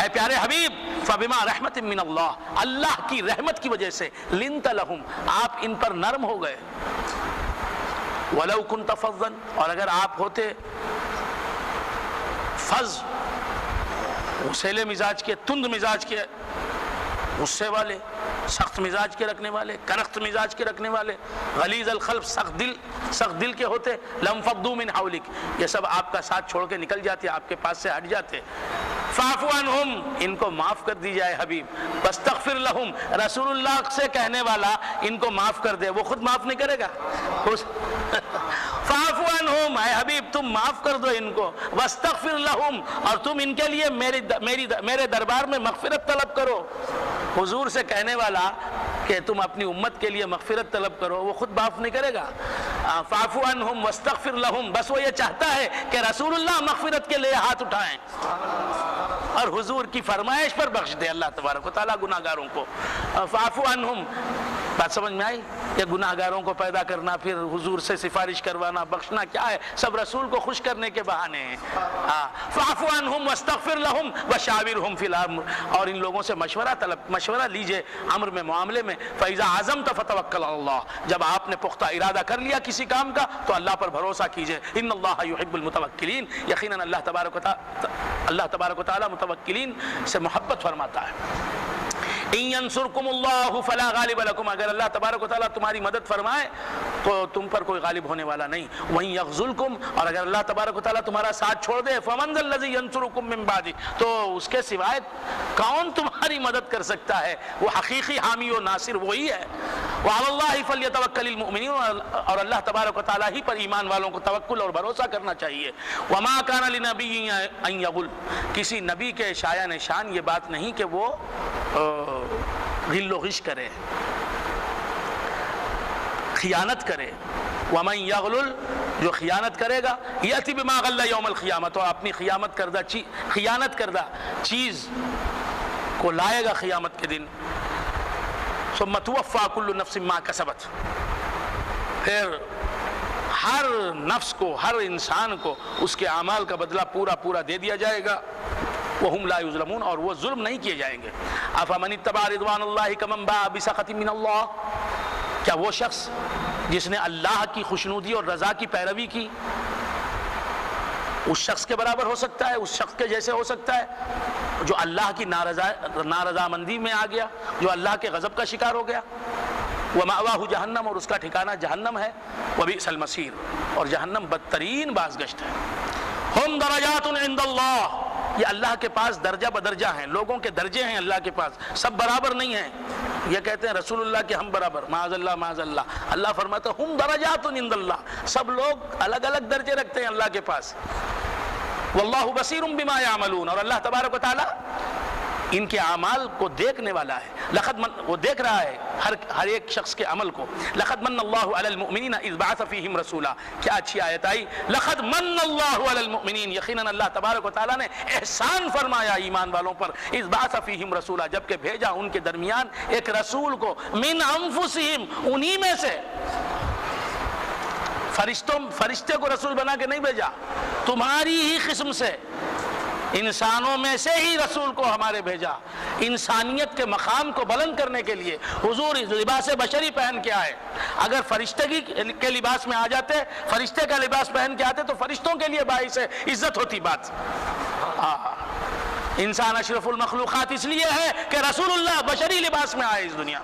اے پیارے حبیب، فَبِمَا رَحْمَةٍ مِّنَ اللَّهِ، اللہ کی رحمت کی وجہ سے، لِنْتَ لَهُمْ، آپ ان پر نرم ہو گئے۔ وَلَوْ كُنْتَ فَظًّا، اور اگر آپ ہوتے فظ، غصیلے مزاج کے، تند مزاج کے، غصے والے، سخت مزاج کے رکھنے والے، کرخت مزاج کے رکھنے والے، غلیظ القلب، سخت دل کے ہوتے، لَانفَضُّوا مِنْ حَوْلِكَ، یہ سب آپ کا ساتھ چھوڑ کے نکل جاتے، آپ کے پاس سے ہٹ جاتے۔ فَاعْفُ عَنْهُمْ، ان کو معاف کر دی جائے حبیب، وَاسْتَغْفِرْ لَهُمْ، رسول اللہ سے کہنے والا ان کو معاف کر دے، وہ خود معاف نہیں کرے گا۔ فَاعْفُ عَنْهُمْ، اے حبیب تم معاف کر دو ان کو، وَاسْتَغْفِرْ لَهُمْ، اور تم ان کے لیے میرے دربار میں مغفرت طلب کرو۔ حضور سے کہنے والا کہ تم اپنی امت کے لیے مغفرت طلب کرو، وہ خود معاف نہیں کرے گا. فاعف عنہم واستغفر لہم، بس وہ یہ چاہتا ہے کہ رسول اللہ مغفرت کے لیے ہاتھ اٹھائیں اور حضور کی فرمائش پر بخش دے اللہ تبارک و تعالیٰ گناہ گاروں کو. فاعف عنہم، بات سمجھ میں آئی؟ یہ گناہ گاروں کو پیدا کرنا، پھر حضور سے سفارش کروانا، بخشنا کیا ہے؟ سب رسول کو خوش کرنے کے بہانے ہیں. فاعف عنہم واستغفر لہم وشاورہم فی الامر، اور ان لوگوں سے مشورہ لیجئے امر میں، معاملے میں. فاذا عزمت فتوکل علی اللہ، جب آپ نے پختہ ارادہ کر لیا کسی کام کا تو اللہ پر بھروسہ کیجئے. ان اللہ یحب المتوکلین، یقیناً اللہ تبارک و تعالی متوکلین سے محبت فرماتا ہے. ان ینصرکم اللہ فلا غالب لکم، اگر اللہ تبارک و تعالیٰ تمہاری مدد فرمائے تو تم پر کوئی غالب ہونے والا نہیں. وَإِن یغزلکم، اور اگر اللہ تبارک و تعالیٰ تمہارا ساتھ چھوڑ دے، فَمَن ذَا الَّذِی یَنصُرُکُم مِّن بَعْدِهِ، تو اس کے سوائے کون تمہاری مدد کر سکتا ہے؟ وہ حقیقی حامی و ناصر وہی ہے. وَعَلَى اللَّهِ فَلْيَتَوَکَّلِ الْمُؤْمِنُونَ، اور اللہ تبارک و تعالیٰ ہی پر ایمان والوں کو توکل اور بھروسہ کرنا چاہیے. وَمَا كَانَ لِنَبِيٍّ أَن يَغُلَّ، کسی نبی کے شایع نشان یہ بات نہیں کہ وہ غل و غش کرے، خیانت کرے. وَمَن يَغْلُلْ، جو خیانت کرے گا، یأتی بما غل یوم القیامہ، تو اپنی خیانت کردہ چیز کو لائے گا قیامت کے دن. ثم توفی کل نفس ما کسبت، پھر ہر نفس کو، ہر انسان کو اس کے اعمال کا بدلہ پورا دے دیا جائے گا. وَهُمْ لَا يُظْلَمُونَ، اور وہ ظلم نہیں کیے جائیں گے. أَفَمَنِ اتَّبَعَ رِضْوَانَ اللَّهِ كَمَنْ بَاءَ بِسَخَطٍ مِّنَ اللَّهِ، کیا وہ شخص جس نے اللہ کی خوشنودی اور رضا کی پیروی کی اس شخص کے برابر ہو سکتا ہے؟ اس شخص کے جیسے ہو سکتا ہے جو اللہ کی نارضامندی میں آ گیا، جو اللہ کے غضب کا شکار ہو گیا. وَمَأْوَاهُ جہنم، اور اس کا ٹھکانہ جہنم ہے. وَبِئْسَ الْمَصِيرُ، اور جہنم بدترین بازگشت ہے. ہم درجات عند اللہ، یہ اللہ کے پاس درجہ بدرجہ ہیں، لوگوں کے درجے ہیں اللہ کے پاس، سب برابر نہیں ہیں. یہ کہتے ہیں رسول اللہ کے ہم برابر، معاذ اللہ معاذ اللہ. اللہ فرماتا ہے ہم درجات عند اللہ، سب لوگ الگ الگ درجے رکھتے ہیں اللہ کے پاس. واللہ بصیر بما یعملون، اور اللہ تبارک و تعالی ان کے اعمال کو دیکھنے والا ہے. وہ دیکھ رہا ہے ہر ایک شخص کے عمل کو. لقد من اللہ علی المؤمنین اذ بعث فیہم رسولا، کیا اچھی آیت آئی. لقد من اللہ علی المؤمنین، یقیناً اللہ تبارک و تعالیٰ نے احسان فرمایا ایمان والوں پر. اذ بعث فیہم رسولا، جبکہ بھیجا ان کے درمیان ایک رسول کو. من انفسہم، انہی میں سے. فرشتے کو رسول بنا کے نہیں بھیجا، تمہاری ہی قسم سے، انسانوں میں سے ہی رسول کو ہمارے بھیجا. انسانیت کے مقام کو بلند کرنے کے لیے حضور لباس بشری پہن کے آئے. اگر فرشتگی کے لباس میں آ جاتے، فرشتے کا لباس پہن کے آتے تو فرشتوں کے لیے باعث عزت ہوتی بات. انسان اشرف المخلوقات اس لیے ہے کہ رسول اللہ بشری لباس میں آئے اس دنیا.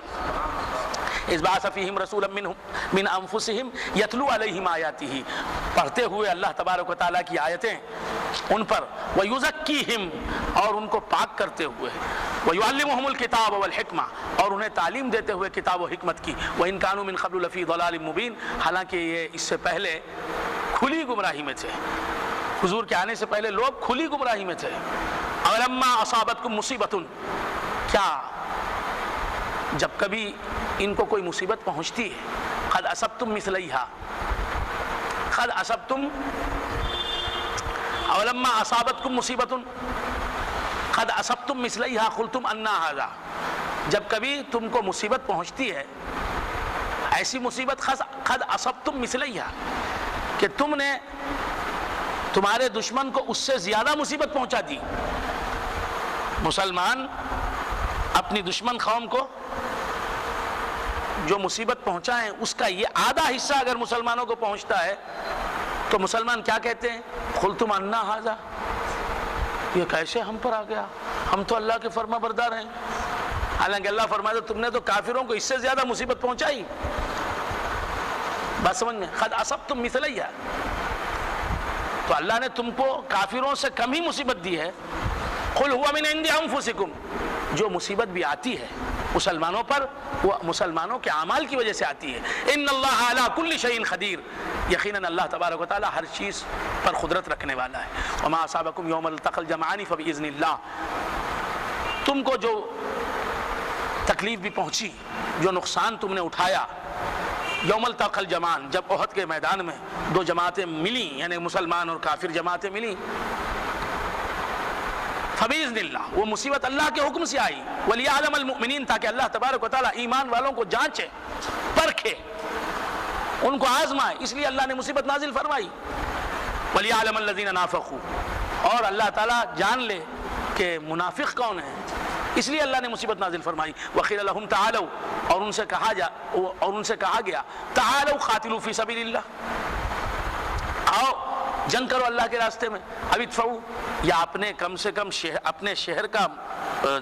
اذ بعث فیہم رسولا من انفسہم یتلو علیہم آیاتہ، پڑھتے ہوئے اللہ تبارک و تعالیٰ کی آیتیں ان پر. ویزکیہم، اور ان کو پاک کرتے ہوئے. ویعلمہم الکتاب والحکمہ، اور انہیں تعلیم دیتے ہوئے کتاب و حکمت کی. وان کانوا من قبل لفی ضلال مبین، حالانکہ یہ اس سے پہلے کھلی گمراہی میں تھے. حضور کے آنے سے پہلے لوگ کھلی گمراہی میں تھے. اولما اصابتکم مصیبۃ، کیا جب کبھی ان کو کوئی مصیبت پہنچتی ہے، قد اصبتم مثلیہا، قد اصبتم، اولما اصابتکم مصیبۃ قد اصبتم مثلیہا قلتم انا ھذا، جب کبھی تم کو مصیبت پہنچتی ہے، ایسی مصیبت قد اصبتم مثلیہا کہ تم نے تمہارے دشمن کو اس سے زیادہ مصیبت پہنچا دی. مسلمان اپنی دشمن قوم کو جو مصیبت پہنچائیں اس کا یہ آدھا حصہ اگر مسلمانوں کو پہنچتا ہے تو مسلمان کیا کہتے ہیں؟ قلتم انا ھذا، یہ کیسے ہم پر آ گیا، ہم تو اللہ کے فرما بردار ہیں. حالانکہ اللہ فرماتا تم نے تو کافروں کو اس سے زیادہ مصیبت پہنچائی. بات سمجھ میں؟ قد اصبتم مثلیہ، تو اللہ نے تم کو کافروں سے کم ہی مصیبت دی ہے. قل هو من عند انفسکم، جو مصیبت بھی آتی ہے مسلمانوں پر وہ مسلمانوں کے اعمال کی وجہ سے آتی ہے. ان اللہ علی کل شیء قدیر، یقیناً اللہ تبارک و تعالی ہر چیز پر قدرت رکھنے والا ہے. وما اصابکم یوم التقى الجمعان فباذن اللہ، تم کو جو تکلیف بھی پہنچی، جو نقصان تم نے اٹھایا، یوم التقى الجمعان، جب احد کے میدان میں دو جماعتیں ملیں، یعنی مسلمان اور کافر جماعتیں ملیں، فبإذن اللہ، وہ مصیبت اللہ کے حکم سے آئی، وَلِيَعْلَمَ الْمُؤْمِنِينَ، تاکہ اللہ تبارک و تعالیٰ ایمان والوں کو جانچے، پرکھے، ان کو آزمائے، اس لیے اللہ نے مصیبت نازل فرمائی، وَلِيَعْلَمَ الَّذِينَ نَافَقُوا، اور اللہ تعالیٰ جان لے کہ منافق کون ہیں، اس لیے اللہ نے مصیبت نازل فرمائی، وَقِيلَ لَهُمْ تَعَالَوْا، اور ان سے کہا گیا تعالوا قاتلوا فی سبیل اللہ، آؤ جنگ کرو اللہ کے راستے میں، اب ادفعوا، یا اپنے کم سے کم اپنے شہر کا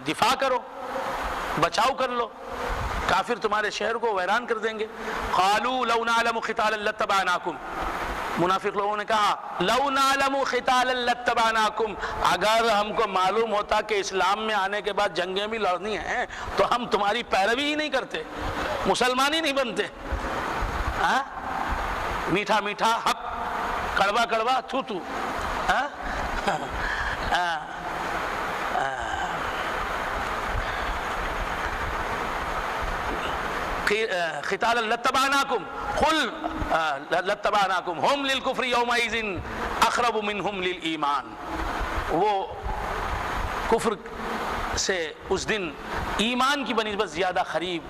دفاع کرو، بچاؤ کر لو، کافر تمہارے شہر کو ویران کر دیں گے۔ قالوا لو نعلم قتالا لاتبعناکم، منافق لوگوں نے کہا لو نعلم قتالا لاتبعناکم، اگر ہم کو معلوم ہوتا کہ اسلام میں آنے کے بعد جنگیں بھی لڑنی ہیں تو ہم تمہاری پیروی ہی نہیں کرتے، مسلمان ہی نہیں بنتے۔ میٹھا میٹھا حق، کڑوا کڑوا تھو تھو، قتالا لاتبعناکم قل لاتبعناکم ہم للکفر یومئذ اقرب منہم للایمان، وہ کفر سے اس دن ایمان کی بنسبت زیادہ قریب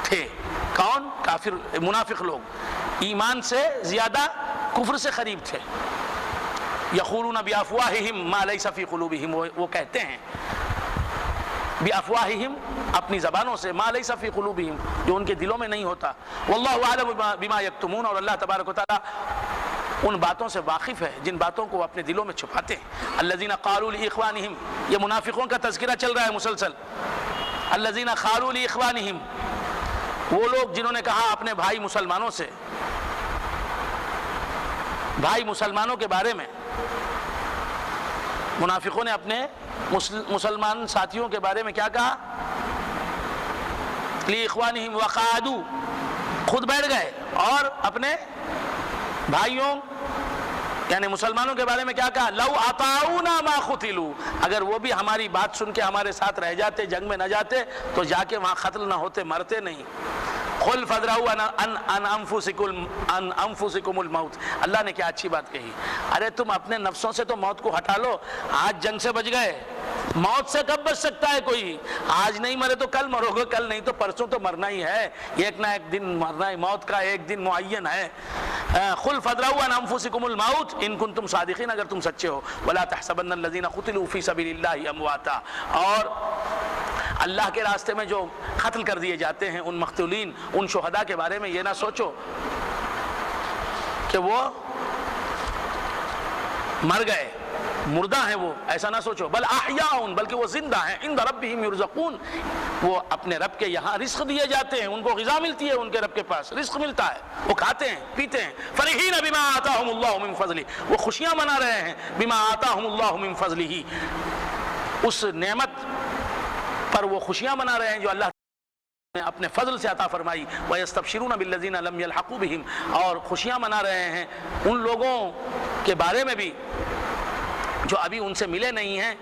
تھے، کون؟ کافر منافق لوگ ایمان سے زیادہ کفر سے قریب تھے۔ یقولون بافواہہم ما لیس فی قلوبہم، وہ کہتے ہیں بافواہہم، اپنی زبانوں سے، ما لیس فی قلوبہم، جو ان کے دلوں میں نہیں ہوتا، واللہ اعلم بما یکتمون، اور اللہ تبارک و تعالی ان باتوں سے واقف ہے جن باتوں کو اپنے دلوں میں چھپاتے ہیں۔ الذین قالوا لاخوانہم، یہ منافقوں کا تذکرہ چل رہا ہے مسلسل، الذین قالوا لاخوانہم، وہ لوگ جنہوں نے کہا اپنے بھائی مسلمانوں سے، بھائی مسلمانوں کے بارے میں، منافقوں نے اپنے مسلمان ساتھیوں کے بارے میں کیا کہا؟ لِإِخْوَانِهِمْ وَقَعَدُوا، خود بیٹھ گئے اور اپنے بھائیوں یعنی مسلمانوں کے بارے میں کیا کہا؟ لَوْ أَطَاعُونَا مَا قُتِلُوا، اگر وہ بھی ہماری بات سن کے ہمارے ساتھ رہ جاتے، جنگ میں نہ جاتے تو جا کے وہاں قتل نہ ہوتے، مرتے نہیں۔ قُلْ فَادْرَءُوا عَنْ أَنفُسِكُمُ الْمَوْتِ، اللہ نے کیا اچھی بات کہی، ارے تم اپنے نفسوں سے تو موت کو ہٹا لو، آج جنگ سے بچ گئے، موت سے کب بچ سکتا ہے کوئی؟ آج نہیں مرے تو کل مرو گے، کل نہیں تو پرسوں تو مرنا ہی ہے، ایک نہ ایک دن مرنا ہے، موت کا ایک دن معین ہے۔ قُلْ فَادْرَءُوا عَنْ أَنفُسِكُمُ الْمَوْتِ إِن كُنتُمْ صَادِقِينَ، اگر تم سچے ہو، وَلَا تَحْسَبَنَّ الَّذِينَ قُتِلُوا فِي سَبِيلِ اللَّهِ أَمْوَاتًا، اور اللہ کے راستے میں جو قتل کر دیے جاتے ہیں ان مقتولین، ان شہداء کے بارے میں یہ نہ سوچو کہ وہ مر گئے، مردہ ہیں، وہ ایسا نہ سوچو، بل احیاء، بلکہ وہ زندہ ہیں، عند ربہم یرزقون، وہ اپنے رب کے یہاں رزق دیے جاتے ہیں، ان کو غذا ملتی ہے، ان کے رب کے پاس رزق ملتا ہے، وہ کھاتے ہیں پیتے ہیں۔ فرحین بما آتاہم اللہ من فضلہ، وہ خوشیاں منا رہے ہیں، بما آتاہم اللہ من فضلہ، اس نعمت پر وہ خوشیاں منا رہے ہیں جو اللہ نے اپنے فضل سے عطا فرمائی۔ وَيَسْتَبْشِرُونَ بِالَّذِينَ لَمْ يَلْحَقُوا بِهِمْ، اور خوشیاں منا رہے ہیں ان لوگوں کے بارے میں بھی جو ابھی ان سے ملے نہیں ہیں،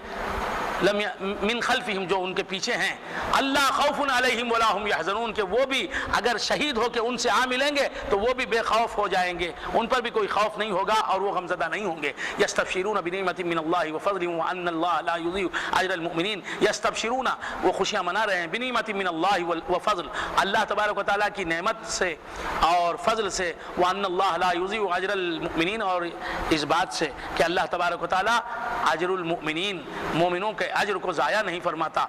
من خلفہم، جو ان کے پیچھے ہیں، اللہ خوف علیہم ولا ہم یحزنون، کہ وہ بھی اگر شہید ہو کے ان سے آ ملیں گے تو وہ بھی بے خوف ہو جائیں گے، ان پر بھی کوئی خوف نہیں ہوگا اور وہ غمزدہ نہیں ہوں گے۔ یستبشرون بنعمت من اللہ وفضل وان اللہ لا یضیع اجر المؤمنین، یستبشرون، وہ خوشیاں منا رہے ہیں، بنعمت من اللہ وفضل، اللہ تبارک و تعالیٰ کی نعمت سے اور فضل سے، وان اللہ لا یضیع اجر المؤمنین، اور اس بات سے کہ اللہ تبارک و تعالیٰ اجر المؤمنین، مومنوں کے اجر کو ضائع نہیں فرماتا۔